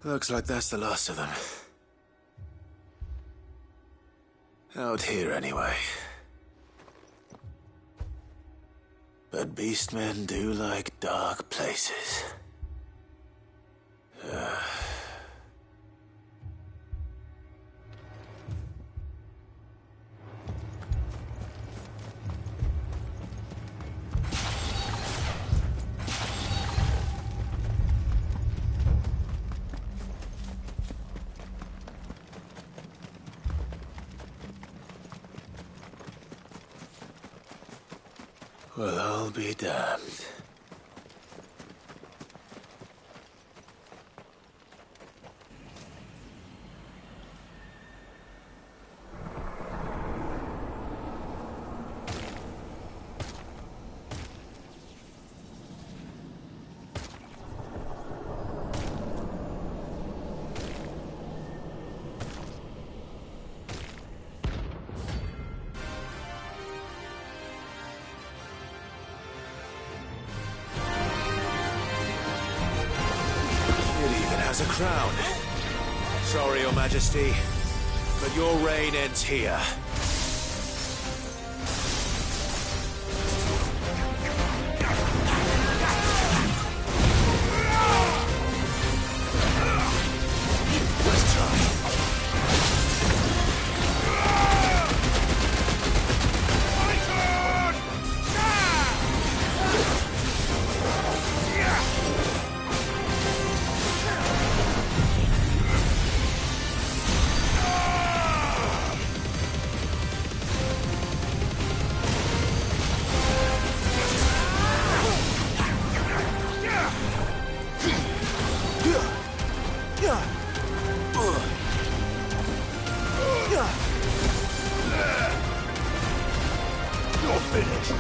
Looks like that's the last of them. Out here, anyway. But beastmen do like dark places. Well, I'll be damned. A crown. Sorry, Your Majesty, but your reign ends here. Let's try. You're finished.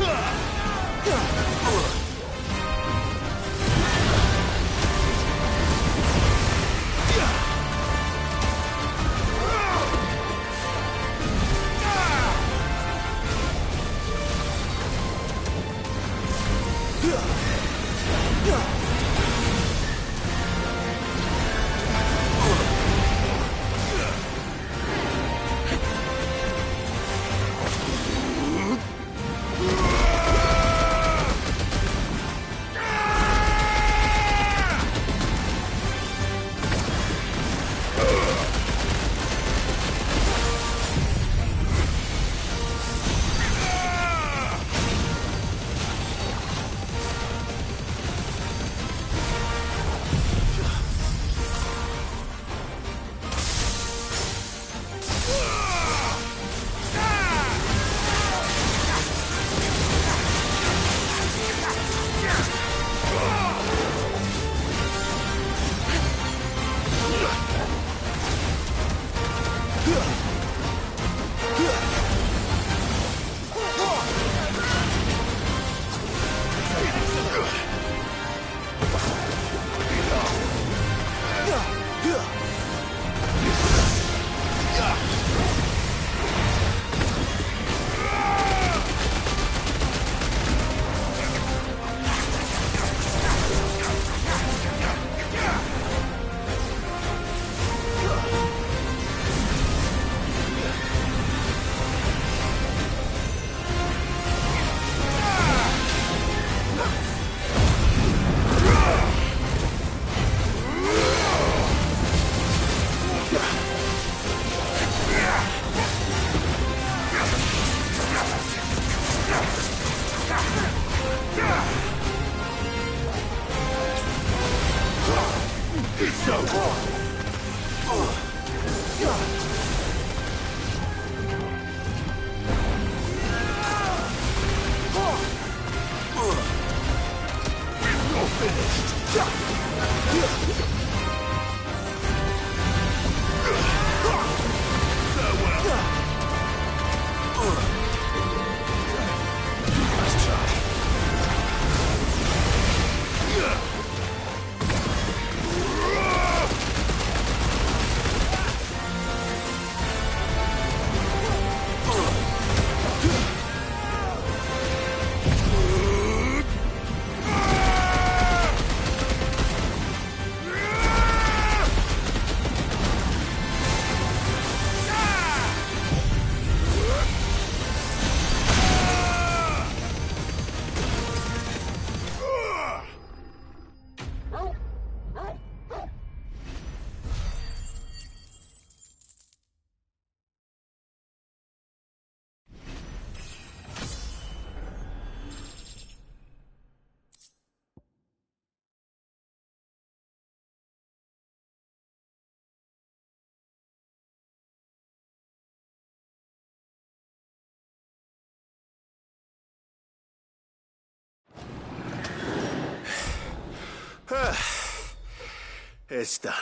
It's done.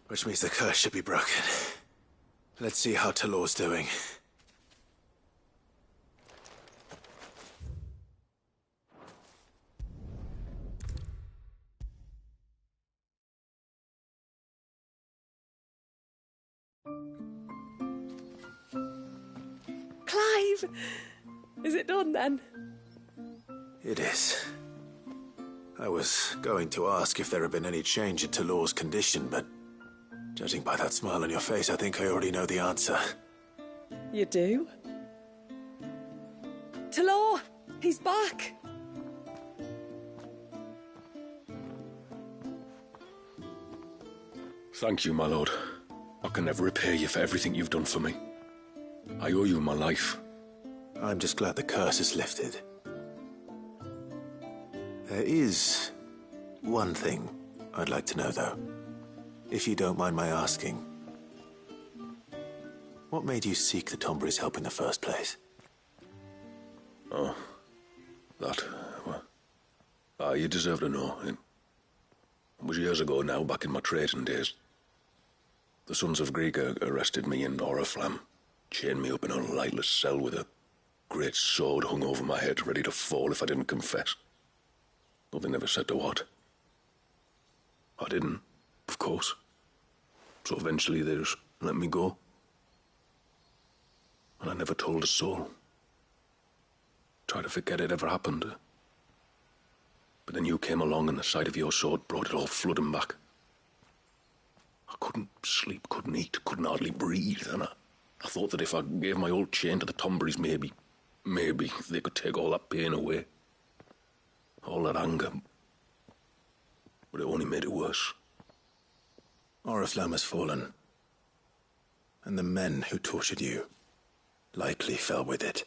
Which means the curse should be broken. Let's see how Talor's doing. Clive! Is it done then? It is. I was going to ask if there had been any change in Talor's condition, but judging by that smile on your face, I think I already know the answer. You do? Talor! He's back! Thank you, my lord. I can never repay you for everything you've done for me. I owe you my life. I'm just glad the curse is lifted. There is one thing I'd like to know, though. If you don't mind my asking. What made you seek the Tombry's help in the first place? Oh, that, well, you deserve to know. It was years ago now, back in my trading days. The Sons of Greek arrested me in Oriflamme, chained me up in a lightless cell with a great sword hung over my head, ready to fall if I didn't confess. Though they never said to what. I didn't, of course. So eventually they just let me go. And I never told a soul. Tried to forget it ever happened. But then you came along and the sight of your sword brought it all flooding back. I couldn't sleep, couldn't eat, couldn't hardly breathe, and I thought that if I gave my old chain to the Tombrys, maybe they could take all that pain away. All that anger. But it only made it worse. Oriflamme has fallen. And the men who tortured you likely fell with it.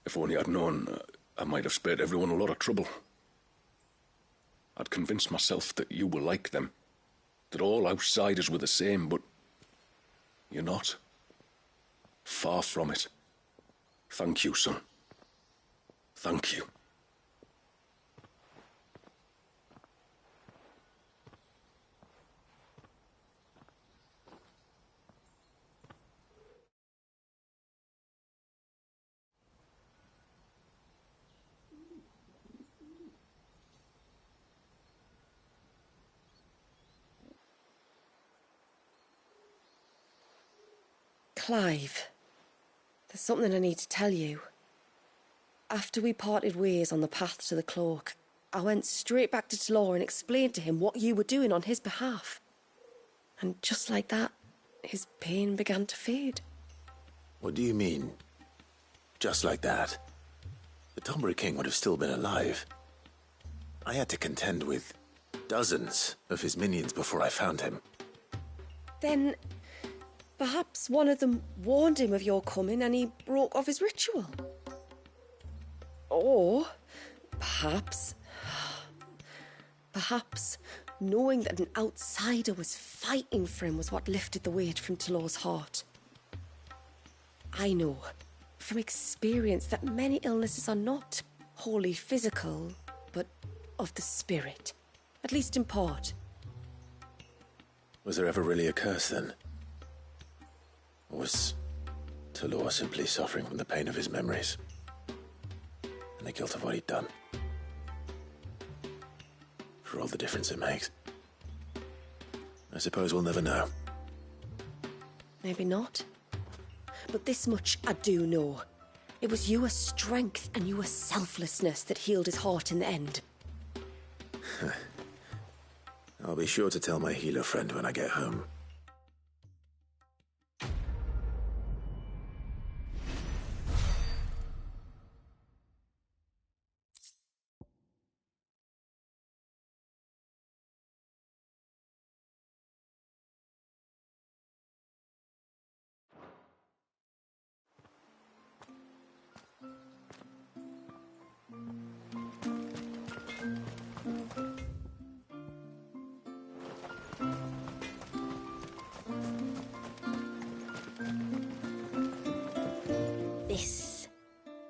If only I'd known, I might have spared everyone a lot of trouble. I'd convinced myself that you were like them, that all outsiders were the same, but you're not. Far from it. Thank you, son. Thank you. Clive, there's something I need to tell you. After we parted ways on the path to the cloak, I went straight back to Talor and explained to him what you were doing on his behalf. And just like that, his pain began to fade. What do you mean? Just like that? The Tombry King would have still been alive. I had to contend with dozens of his minions before I found him. Then perhaps one of them warned him of your coming and he broke off his ritual. Or perhaps knowing that an outsider was fighting for him was what lifted the weight from Talor's heart. I know from experience that many illnesses are not wholly physical, but of the spirit, at least in part. Was there ever really a curse then? Or was Talor simply suffering from the pain of his memories? And the guilt of what he'd done? For all the difference it makes. I suppose we'll never know. Maybe not. But this much I do know. It was your strength and your selflessness that healed his heart in the end. I'll be sure to tell my healer friend when I get home.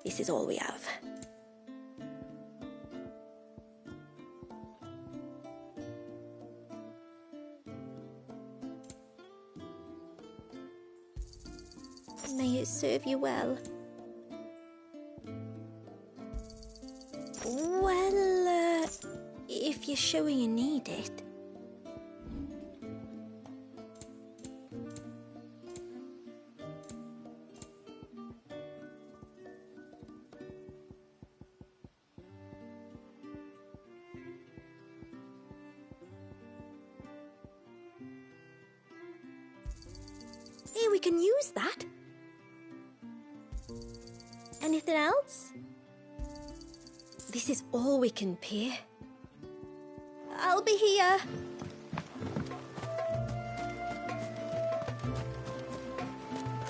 This is all we have. May it serve you well. Well, if you're sure you need it. Hey, we can use that. Anything else? This is all we can pay. I'll be here.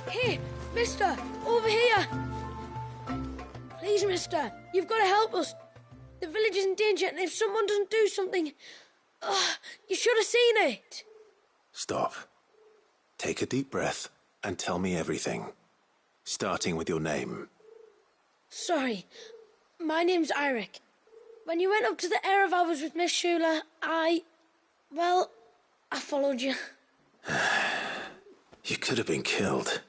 Hey, mister, over here. Please, mister, you've got to help us. The village is in danger, and if someone doesn't do something... you should have seen it. Stop. Take a deep breath and tell me everything. Starting with your name. Sorry, my name's Eirik. When you went up to the Erev was with Miss Shula, I followed you. You could have been killed.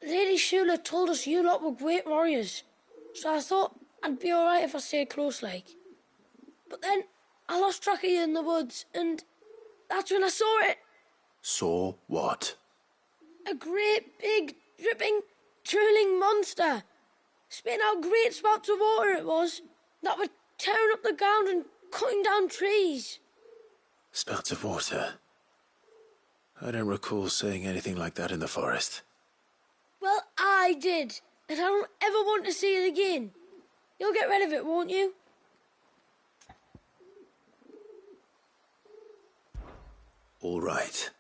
Lady Shula told us you lot were great warriors, so I thought I'd be alright if I stayed close like. But then I lost track of you in the woods, and that's when I saw it. Saw what? A great, big, dripping, drooling monster. Spitting out great spouts of water it was, that were tearing up the ground and cutting down trees. Spouts of water? I don't recall seeing anything like that in the forest. Well, I did, and I don't ever want to see it again. You'll get rid of it, won't you? All right.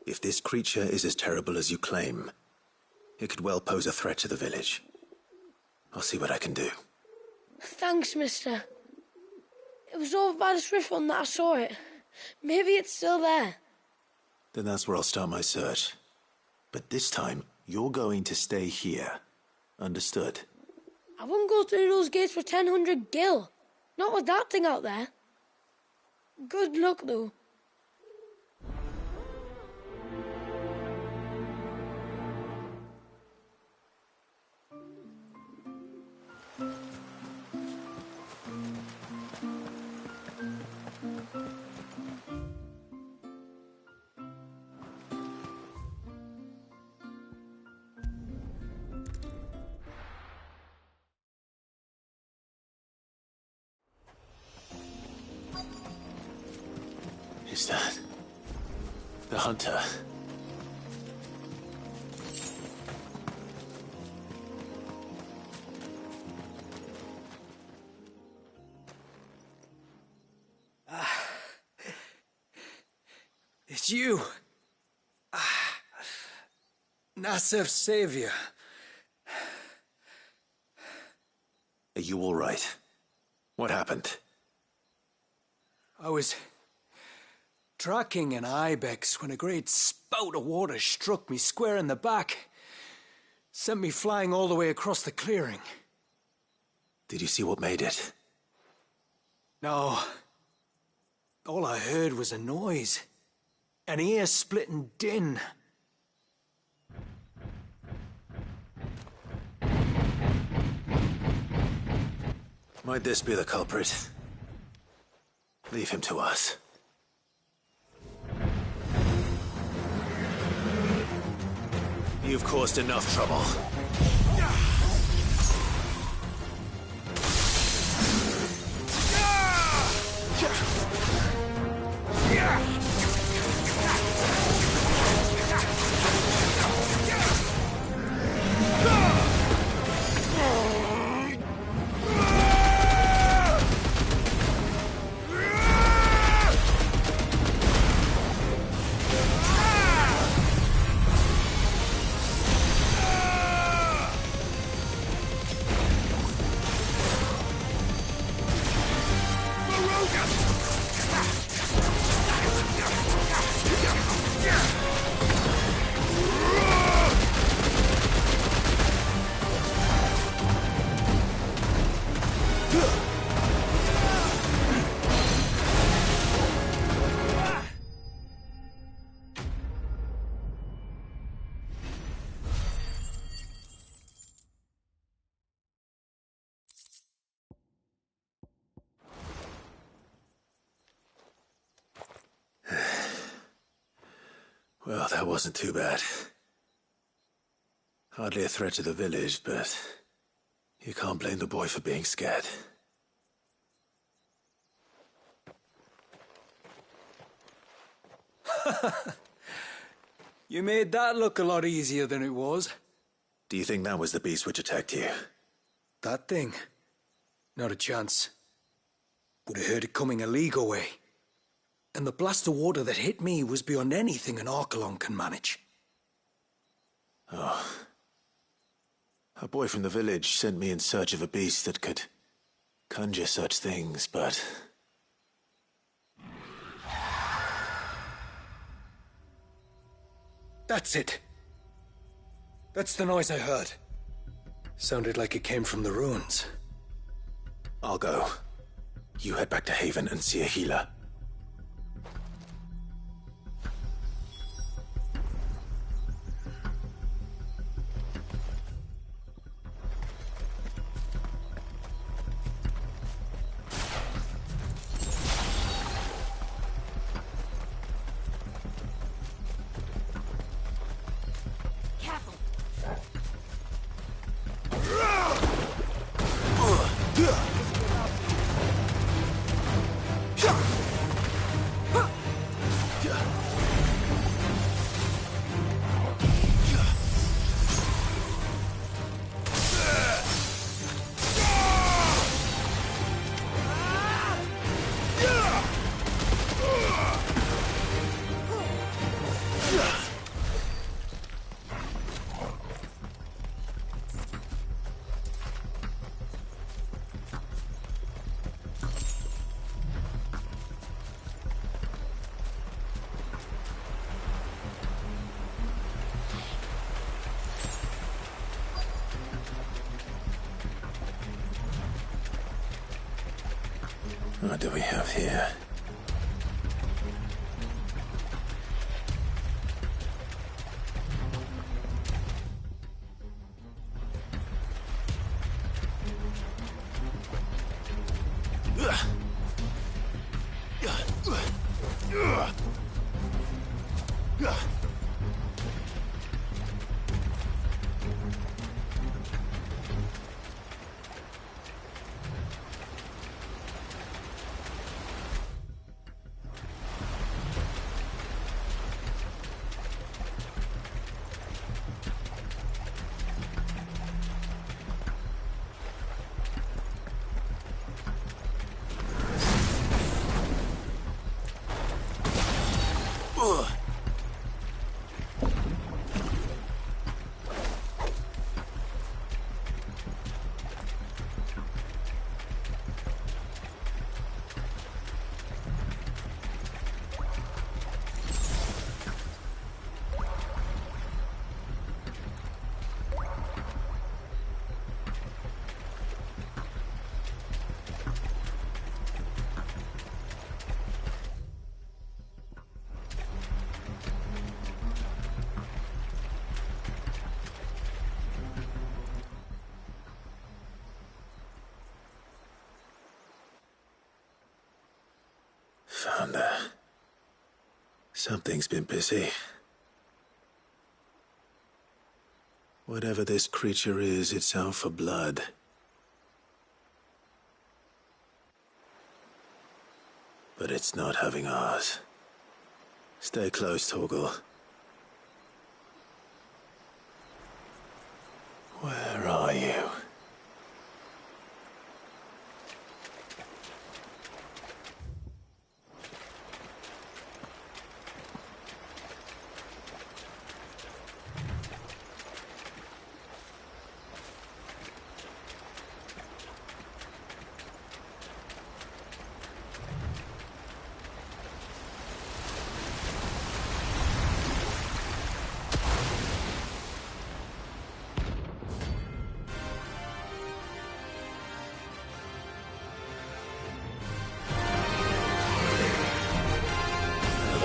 If this creature is as terrible as you claim, it could well pose a threat to the village. I'll see what I can do. Thanks, mister. It was over by the Swift one that I saw it. Maybe it's still there. Then that's where I'll start my search. But this time, you're going to stay here. Understood? I wouldn't go through those gates for 1,000 gil. Not with that thing out there. Good luck, though. Is that the hunter? It's you. Nasser's savior. Are you all right? What happened? I was tracking an ibex when a great spout of water struck me square in the back. Sent me flying all the way across the clearing. Did you see what made it? No. All I heard was a noise. An ear-splitting din. Might this be the culprit? Leave him to us. You've caused enough trouble. Well, that wasn't too bad. Hardly a threat to the village, but you can't blame the boy for being scared. You made that look a lot easier than it was. Do you think that was the beast which attacked you? That thing? Not a chance. Would have heard it coming a league away. And the blast of water that hit me was beyond anything an Archelon can manage. Oh. A boy from the village sent me in search of a beast that could conjure such things, but... That's it. That's the noise I heard. Sounded like it came from the ruins. I'll go. You head back to Haven and see a healer. What do we have here? Found her. Something's been busy. Whatever this creature is, it's out for blood. But it's not having ours. Stay close, Torgal. Where are you?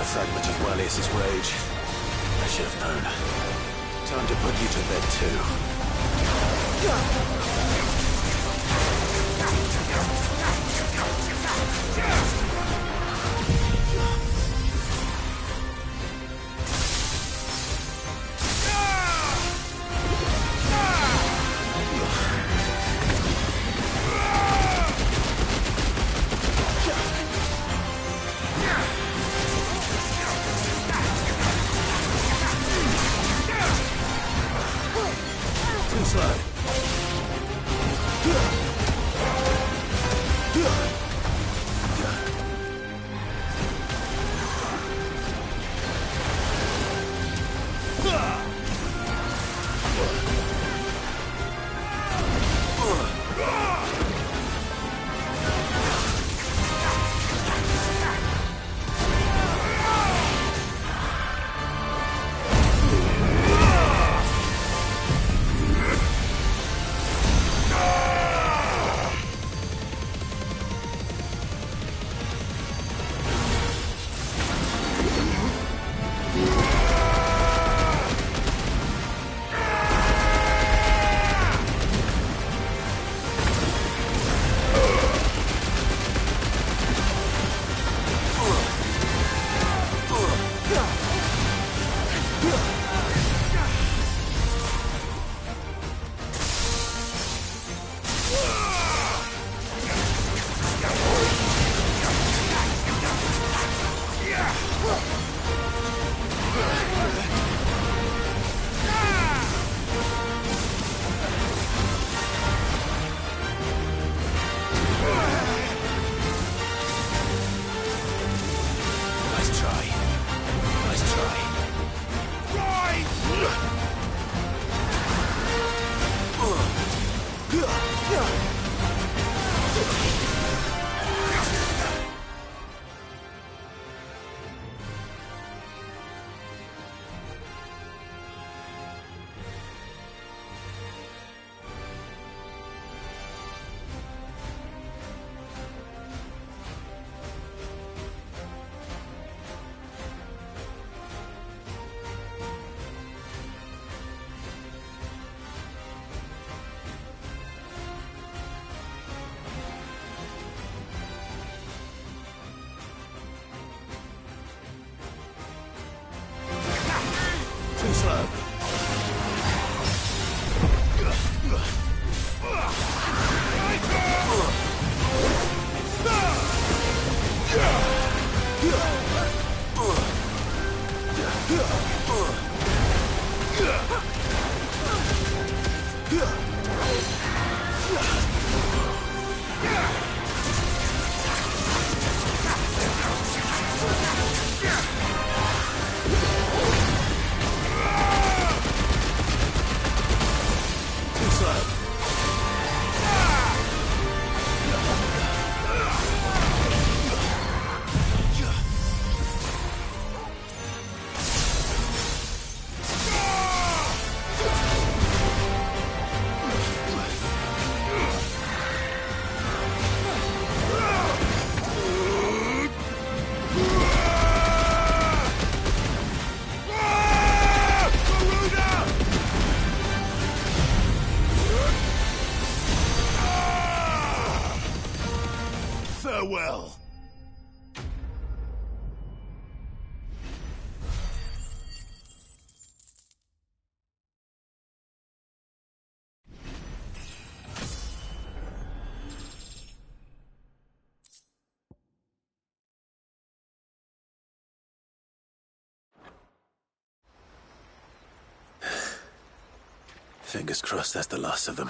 Fragment of Wallius's rage. I should have known. Time to put you to bed too. slow. Nice try. Nice try. Too slow. Too slow. Farewell. Fingers crossed that's the last of them.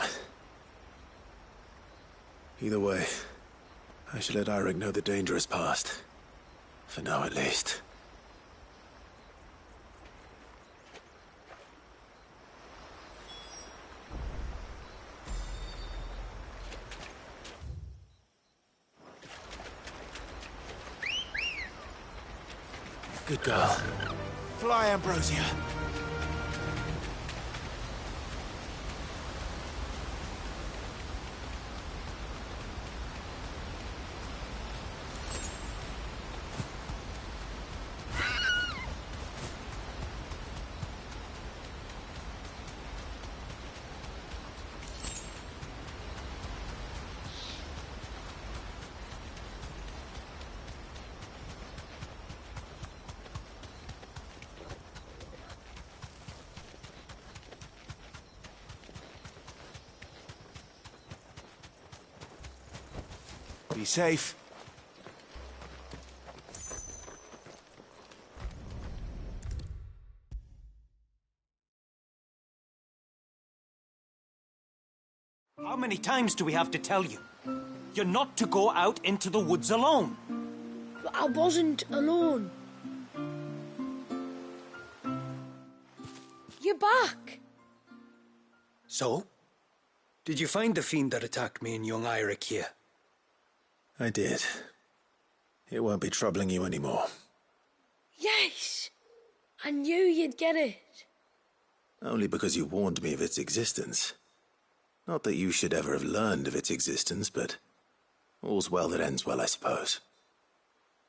Either way, I should let Eirik know the danger is past. For now, at least. Good girl. Fly, Ambrosia. Be safe. How many times do we have to tell you? You're not to go out into the woods alone. But I wasn't alone. You're back. So? Did you find the fiend that attacked me and young Eirik here? I did. It won't be troubling you anymore. Yes. I knew you'd get it. Only because you warned me of its existence. Not that you should ever have learned of its existence, but all's well that ends well, I suppose.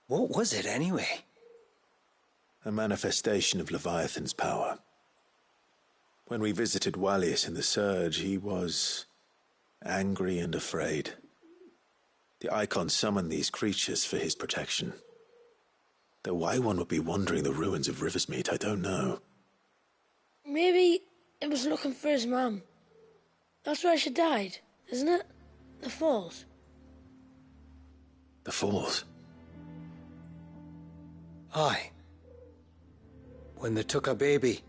What was it, anyway? A manifestation of Leviathan's power. When we visited Wallius in the Surge, he was angry and afraid. The Icon summoned these creatures for his protection. Though why one would be wandering the ruins of Riversmeet, I don't know. Maybe it was looking for his mum. That's where she died, isn't it? The Falls. The Falls? Aye. When they took her baby,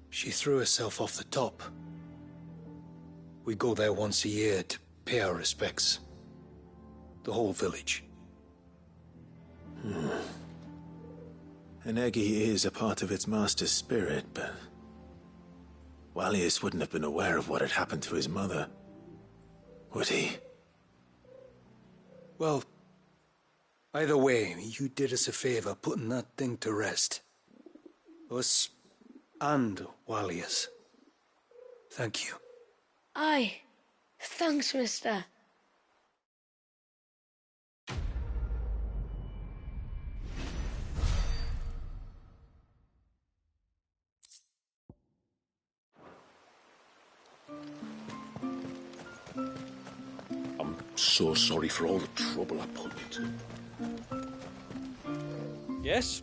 she threw herself off the top. We go there once a year to pay our respects. The whole village. Enegi is a part of its master's spirit, but Wallius wouldn't have been aware of what had happened to his mother, would he? Well, either way, you did us a favor putting that thing to rest. Us and Wallius. Thank you. Aye. Thanks, mister. I'm so sorry for all the trouble I put you to. Yes?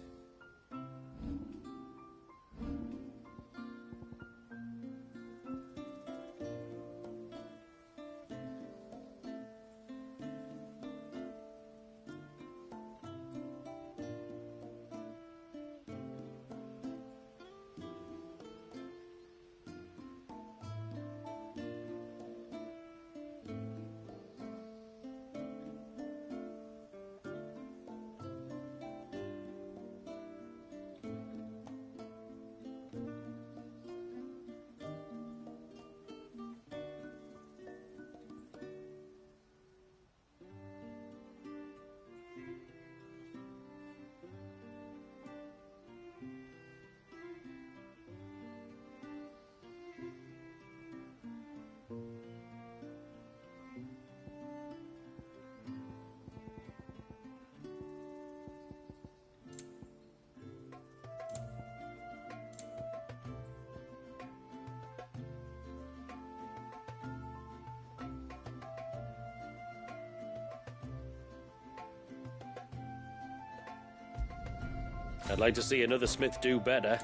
I'd like to see another smith do better.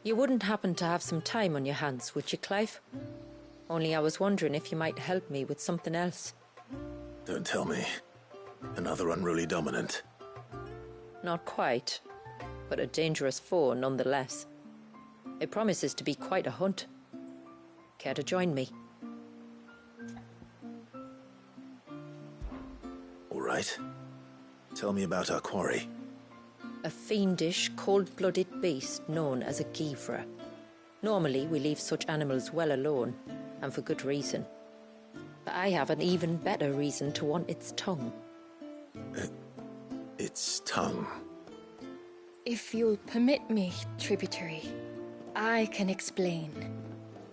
You wouldn't happen to have some time on your hands, would you, Clive? Only I was wondering if you might help me with something else. Don't tell me. Another unruly dominant. Not quite, but a dangerous foe nonetheless. It promises to be quite a hunt. Care to join me? All right. Tell me about our quarry. A fiendish, cold-blooded beast known as a Givra. Normally, we leave such animals well alone, and for good reason. But I have an even better reason to want its tongue. Its tongue? If you'll permit me, tributary, I can explain.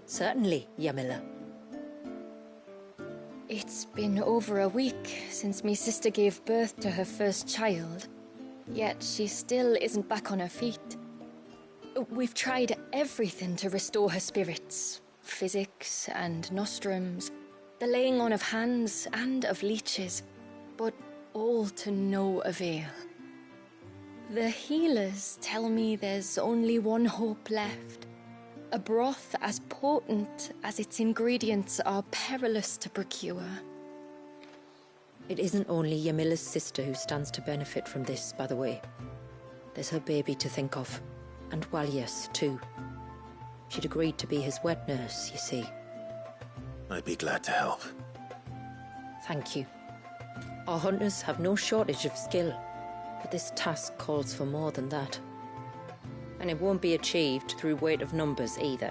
Certainly, Yamila. It's been over a week since me sister gave birth to her first child, yet she still isn't back on her feet. We've tried everything to restore her spirits. Physics and nostrums, the laying on of hands and of leeches, but all to no avail. The healers tell me there's only one hope left. A broth as potent as its ingredients are perilous to procure. It isn't only Yamila's sister who stands to benefit from this, by the way. There's her baby to think of, and Walius, too. She'd agreed to be his wet nurse, you see. I'd be glad to help. Thank you. Our hunters have no shortage of skill, but this task calls for more than that. And it won't be achieved through weight of numbers either.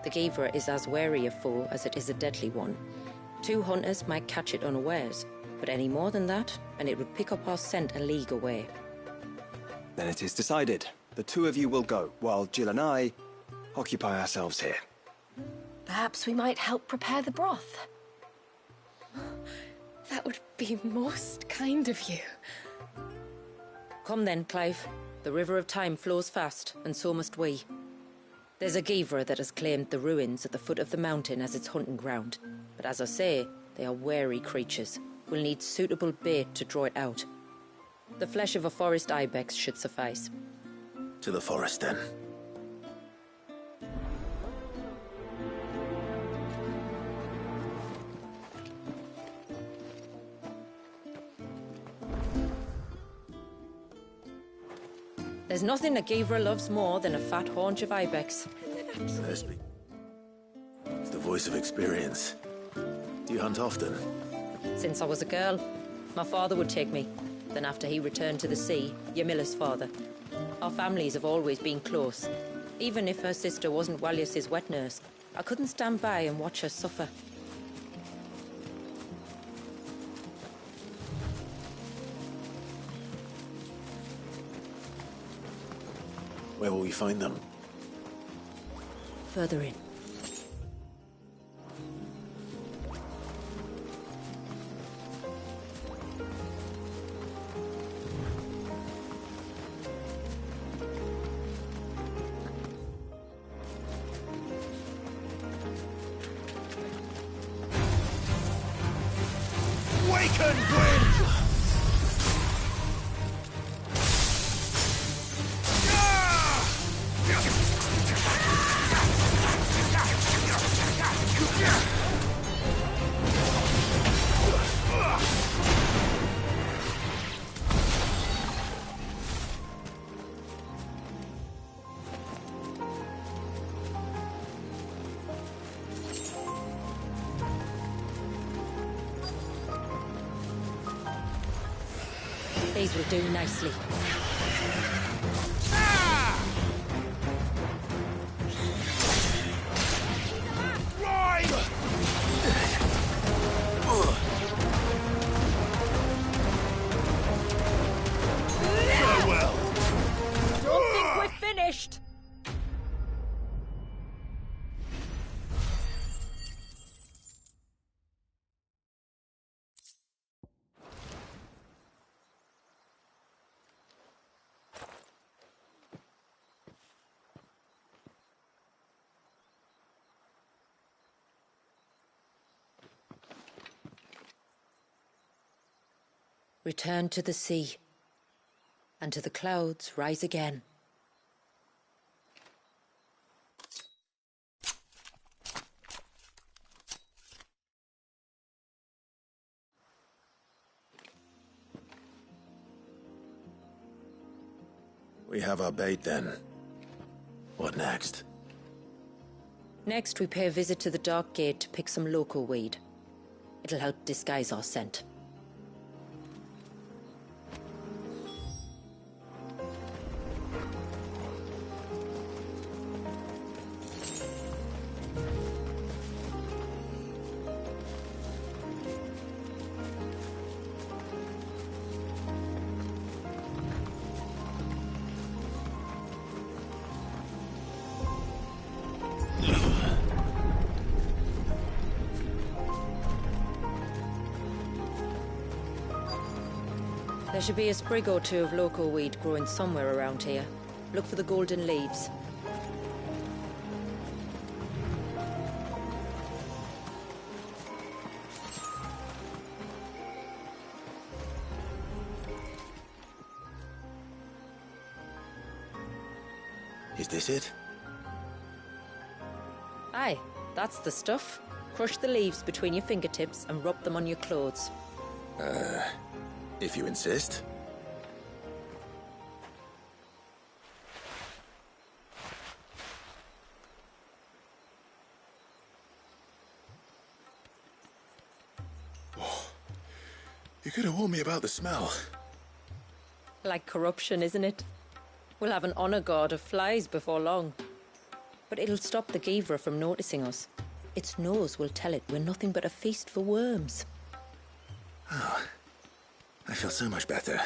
The Givra is as wary a foe as it is a deadly one. 2 hunters might catch it unawares, but any more than that, and it would pick up our scent a league away. Then it is decided. The 2 of you will go, while Jill and I occupy ourselves here. Perhaps we might help prepare the broth. That would be most kind of you. Come then, Clive. The river of time flows fast, and so must we. There's a Givra that has claimed the ruins at the foot of the mountain as its hunting ground. But as I say, they are wary creatures. We'll need suitable bait to draw it out. The flesh of a forest ibex should suffice. To the forest, then. There's nothing a Givra loves more than a fat haunch of ibex. It's the voice of experience. Do you hunt often? Since I was a girl, my father would take me. Then after he returned to the sea, Yamila's father. Our families have always been close. Even if her sister wasn't Walius's wet nurse, I couldn't stand by and watch her suffer. Where will we find them? Further in. Waken, wind! These will do nicely. Farewell. Don't think we're finished! Return to the sea, and to the clouds rise again. We have our bait then. What next? Next, we pay a visit to the Dark Gate to pick some local weed. It'll help disguise our scent. There should be a sprig or 2 of local weed growing somewhere around here. Look for the golden leaves. Is this it? Aye, that's the stuff. Crush the leaves between your fingertips and rub them on your clothes. If you insist. You could have warned me about the smell. Like corruption, isn't it? We'll have an honour guard of flies before long. But it'll stop the Givra from noticing us. Its nose will tell it we're nothing but a feast for worms. Oh, I feel so much better.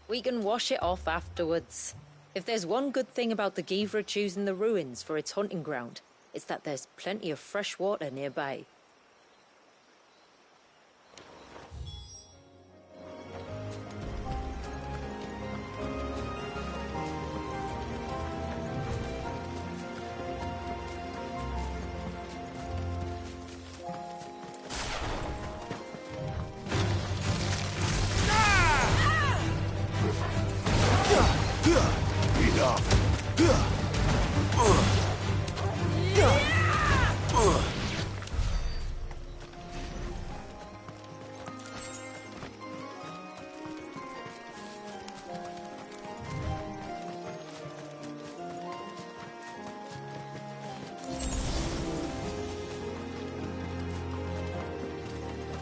We can wash it off afterwards. If there's one good thing about the Givra choosing the ruins for its hunting ground, it's that there's plenty of fresh water nearby.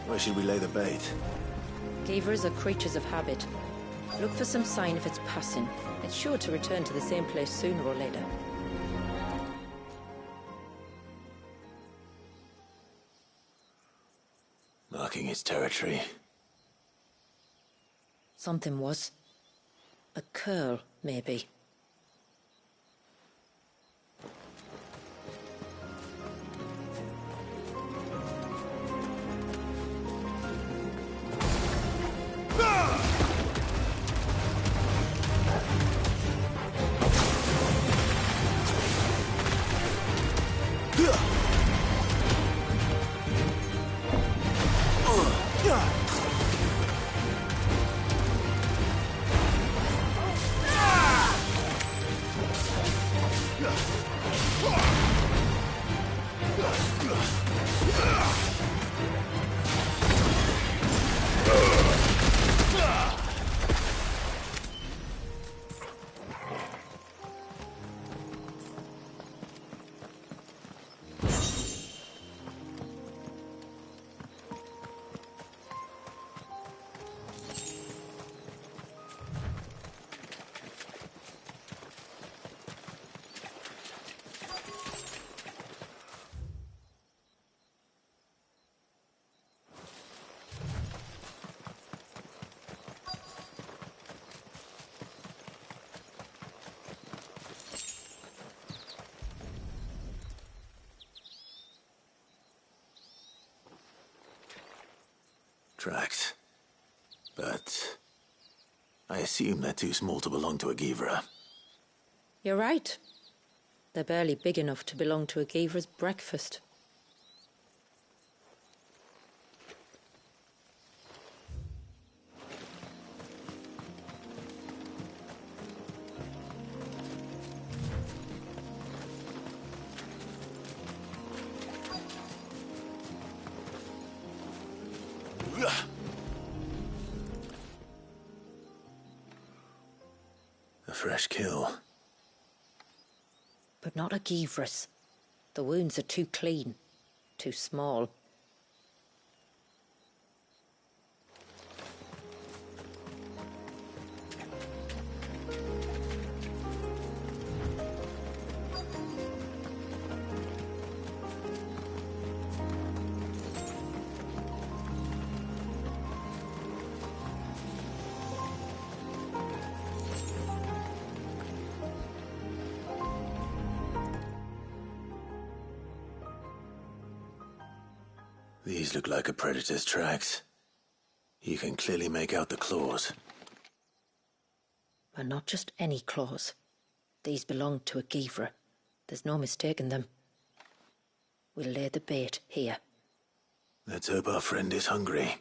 Where should we lay the bait? Givras are creatures of habit. Look for some sign of its passing. It's sure to return to the same place sooner or later. Marking its territory. Something was. A curl, maybe. Tracks. But I assume they're too small to belong to a Givra. You're right. They're barely big enough to belong to a Givra's breakfast. A fresh kill. But not a Givras. The wounds are too clean, too small. These look like a predator's tracks. You can clearly make out the claws. But not just any claws. These belong to a Givra. There's no mistaking them. We'll lay the bait here. Let's hope our friend is hungry.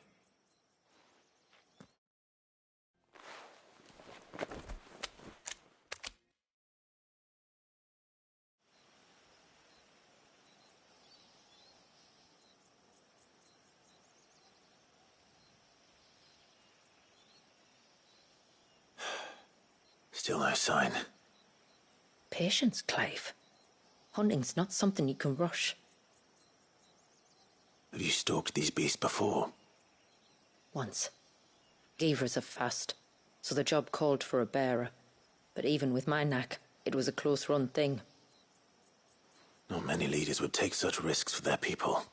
Still no sign. Patience, Clive. Hunting's not something you can rush. Have you stalked these beasts before? Once. Beavers are fast, so the job called for a bearer. But even with my knack, it was a close-run thing. Not many leaders would take such risks for their people.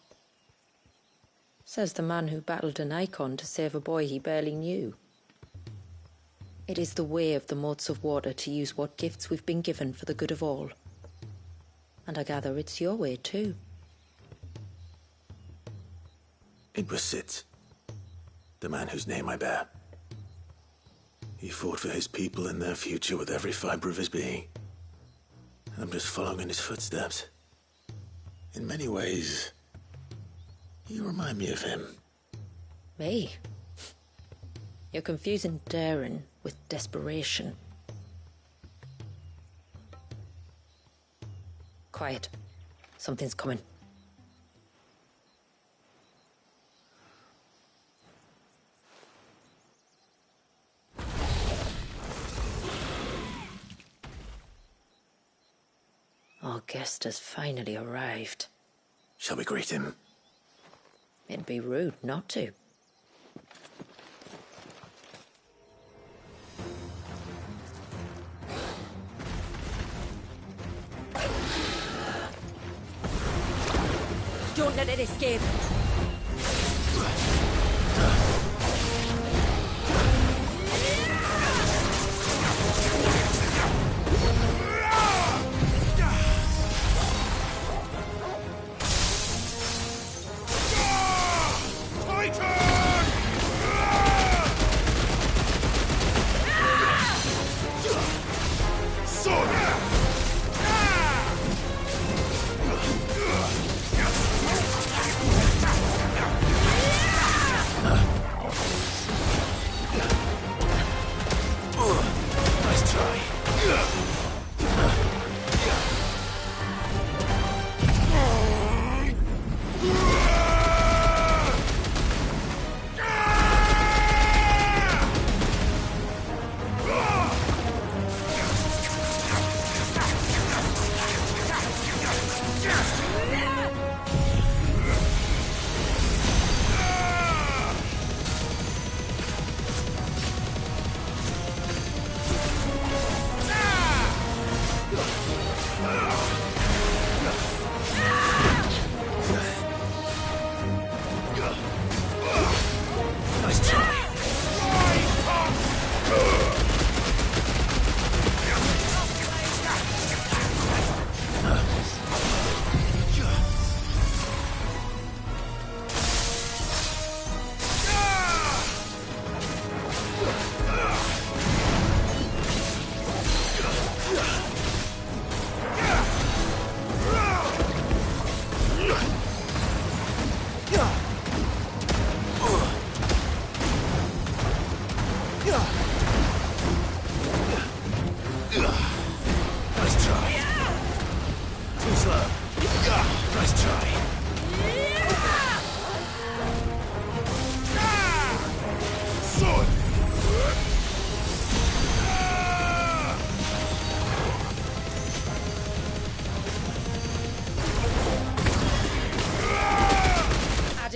Says the man who battled an icon to save a boy he barely knew. It is the way of the moats of water to use what gifts we've been given for the good of all. And I gather it's your way too. It was Sid, the man whose name I bear. He fought for his people and their future with every fibre of his being. And I'm just following in his footsteps. In many ways, you remind me of him. Me? You're confusing daring with desperation. Quiet. Something's coming. Our guest has finally arrived. Shall we greet him? It'd be rude not to. Don't let it escape.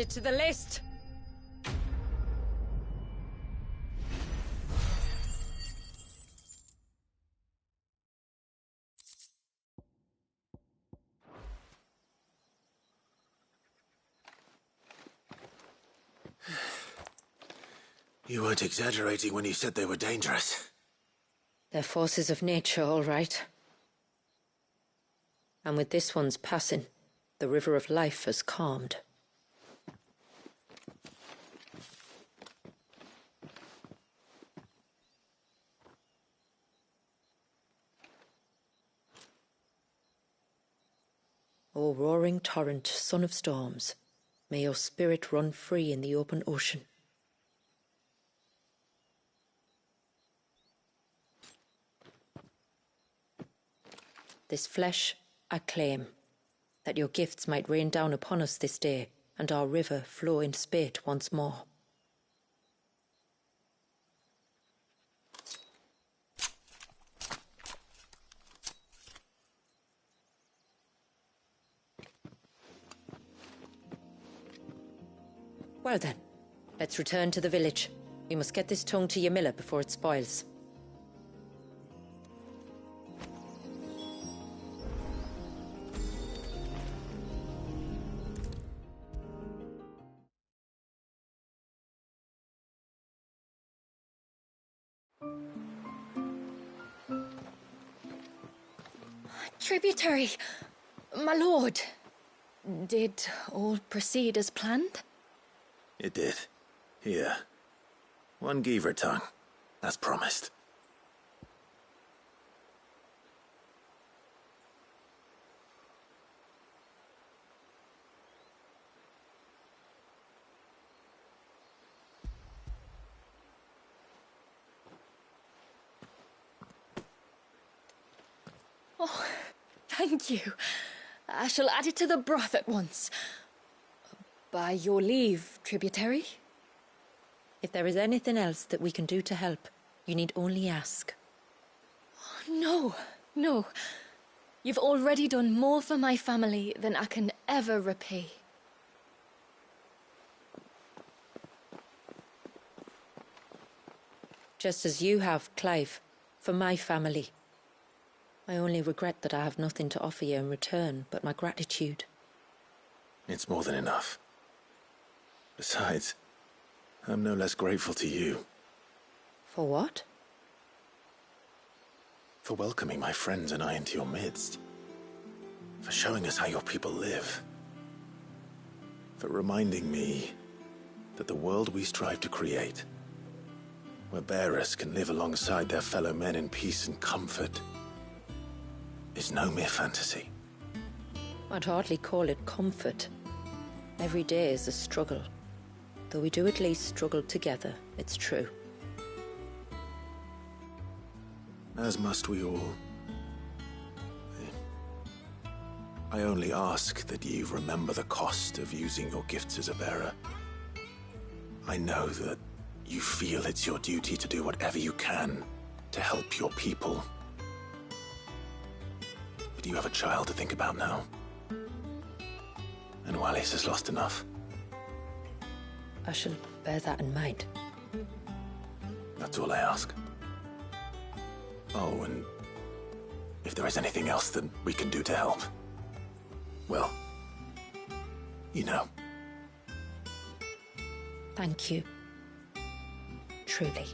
To the list. You weren't exaggerating when you said they were dangerous. They're forces of nature, all right. And with this one's passing, the river of life has calmed. O roaring torrent, son of storms, may your spirit run free in the open ocean. This flesh I claim, that your gifts might rain down upon us this day, and our river flow in spate once more. Well then, let's return to the village. We must get this tongue to Ymilla before it spoils. Tributary, my lord. Did all proceed as planned? It did. Here. 1 Geaver tongue, as promised. Oh, thank you. I shall add it to the broth at once. By your leave, tributary. If there is anything else that we can do to help, you need only ask. No, no. You've already done more for my family than I can ever repay. Just as you have, Clive, for my family. I only regret that I have nothing to offer you in return but my gratitude. It's more than enough. Besides, I'm no less grateful to you. For what? For welcoming my friends and I into your midst. For showing us how your people live. For reminding me that the world we strive to create, where bearers can live alongside their fellow men in peace and comfort, is no mere fantasy. I'd hardly call it comfort. Every day is a struggle. Though we do at least struggle together, it's true. As must we all. I only ask that you remember the cost of using your gifts as a bearer. I know that you feel it's your duty to do whatever you can to help your people. But you have a child to think about now. And Wallis has lost enough. I shall bear that in mind. That's all I ask. Oh, and if there is anything else that we can do to help, well, you know. Thank you. Truly.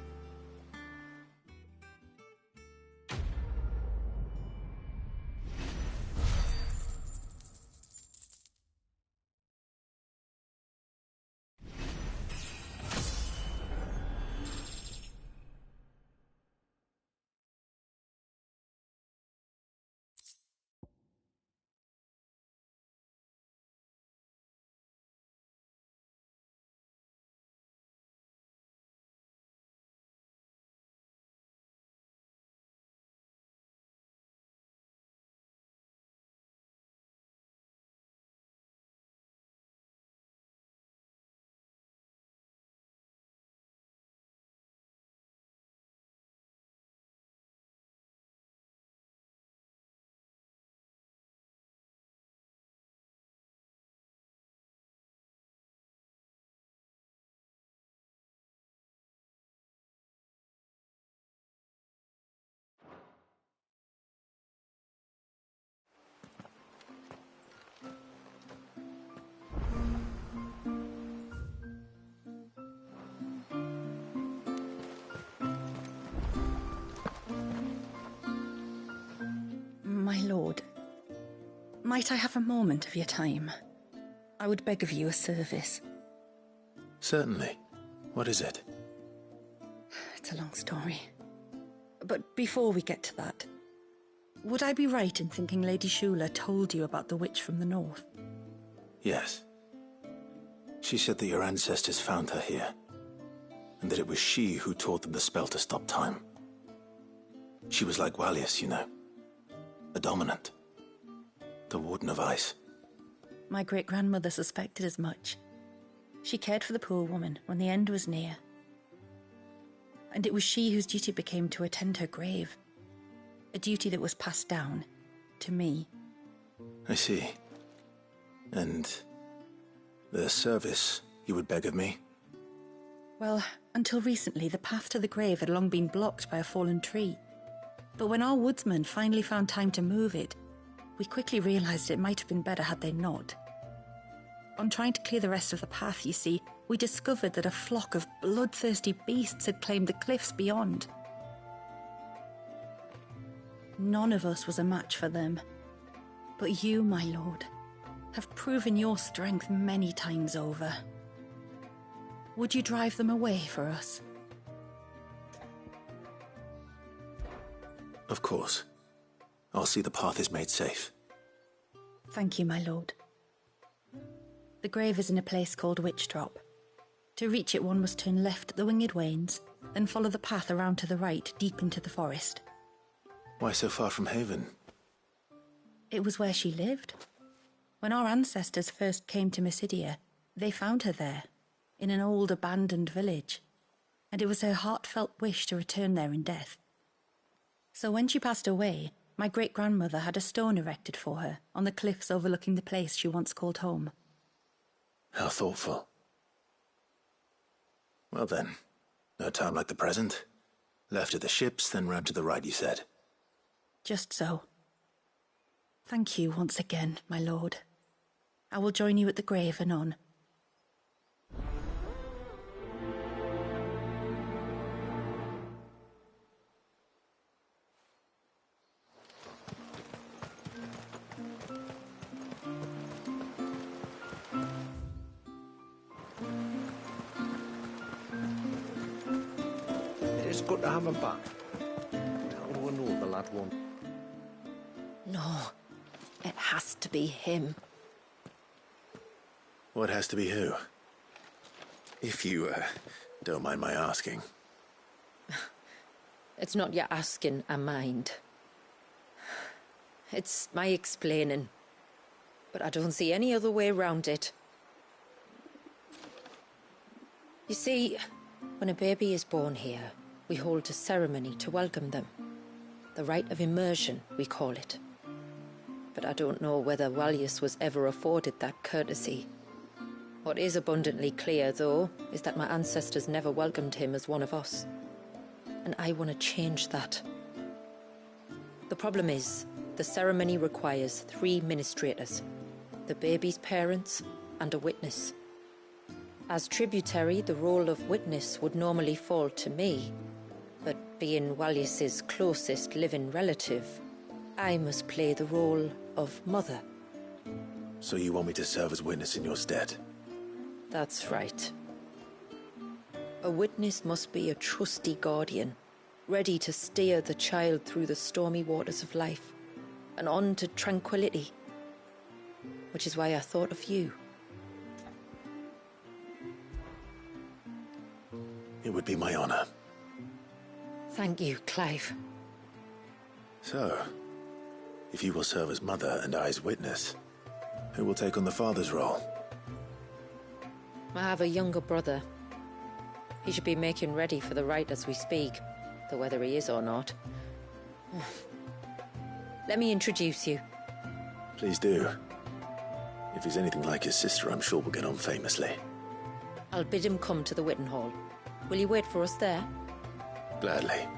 My lord, might I have a moment of your time? I would beg of you a service. Certainly. What is it? It's a long story. But before we get to that, would I be right in thinking Lady Shula told you about the witch from the north? Yes. She said that your ancestors found her here, and that it was she who taught them the spell to stop time. She was like Wallius, you know. A dominant. The Warden of Ice. My great-grandmother suspected as much. She cared for the poor woman when the end was near. And it was she whose duty became to attend her grave. A duty that was passed down to me. I see. And the service you would beg of me? Well, until recently, the path to the grave had long been blocked by a fallen tree. But when our woodsmen finally found time to move it, we quickly realized it might have been better had they not. On trying to clear the rest of the path, you see, we discovered that a flock of bloodthirsty beasts had claimed the cliffs beyond. None of us was a match for them. But you, my lord, have proven your strength many times over. Would you drive them away for us? Of course. I'll see the path is made safe. Thank you, my lord. The grave is in a place called Witch Drop. To reach it, one must turn left at the Winged Wains, then follow the path around to the right, deep into the forest. Why so far from Haven? It was where she lived. When our ancestors first came to Mysidia, they found her there, in an old abandoned village, and it was her heartfelt wish to return there in death. So when she passed away, my great-grandmother had a stone erected for her on the cliffs overlooking the place she once called home. How thoughtful. Well then, no time like the present. Left at the ships, then round to the right, you said. Just so. Thank you once again, my lord. I will join you at the grave anon. It is good to have him back. How do I know the lad won't? No, it has to be him. What has to be who? If you, don't mind my asking. It's not your asking, I mind. It's my explaining. But I don't see any other way round it. You see, when a baby is born here, we hold a ceremony to welcome them. The rite of immersion, we call it. But I don't know whether Wallius was ever afforded that courtesy. What is abundantly clear, though, is that my ancestors never welcomed him as one of us. And I want to change that. The problem is, the ceremony requires 3 ministrators, the baby's parents and a witness. As tributary, the role of witness would normally fall to me, but being Wallius's closest living relative, I must play the role of mother. So you want me to serve as witness in your stead? That's right. A witness must be a trusty guardian, ready to steer the child through the stormy waters of life and on to tranquility. Which is why I thought of you. It would be my honor. Thank you, Clive. So, if you will serve as mother and I as witness, who will take on the father's role? I have a younger brother. He should be making ready for the rite as we speak, though whether he is or not. Let me introduce you. Please do. If he's anything like his sister, I'm sure we'll get on famously. I'll bid him come to the Witten Hall. Will you wait for us there? Gladly.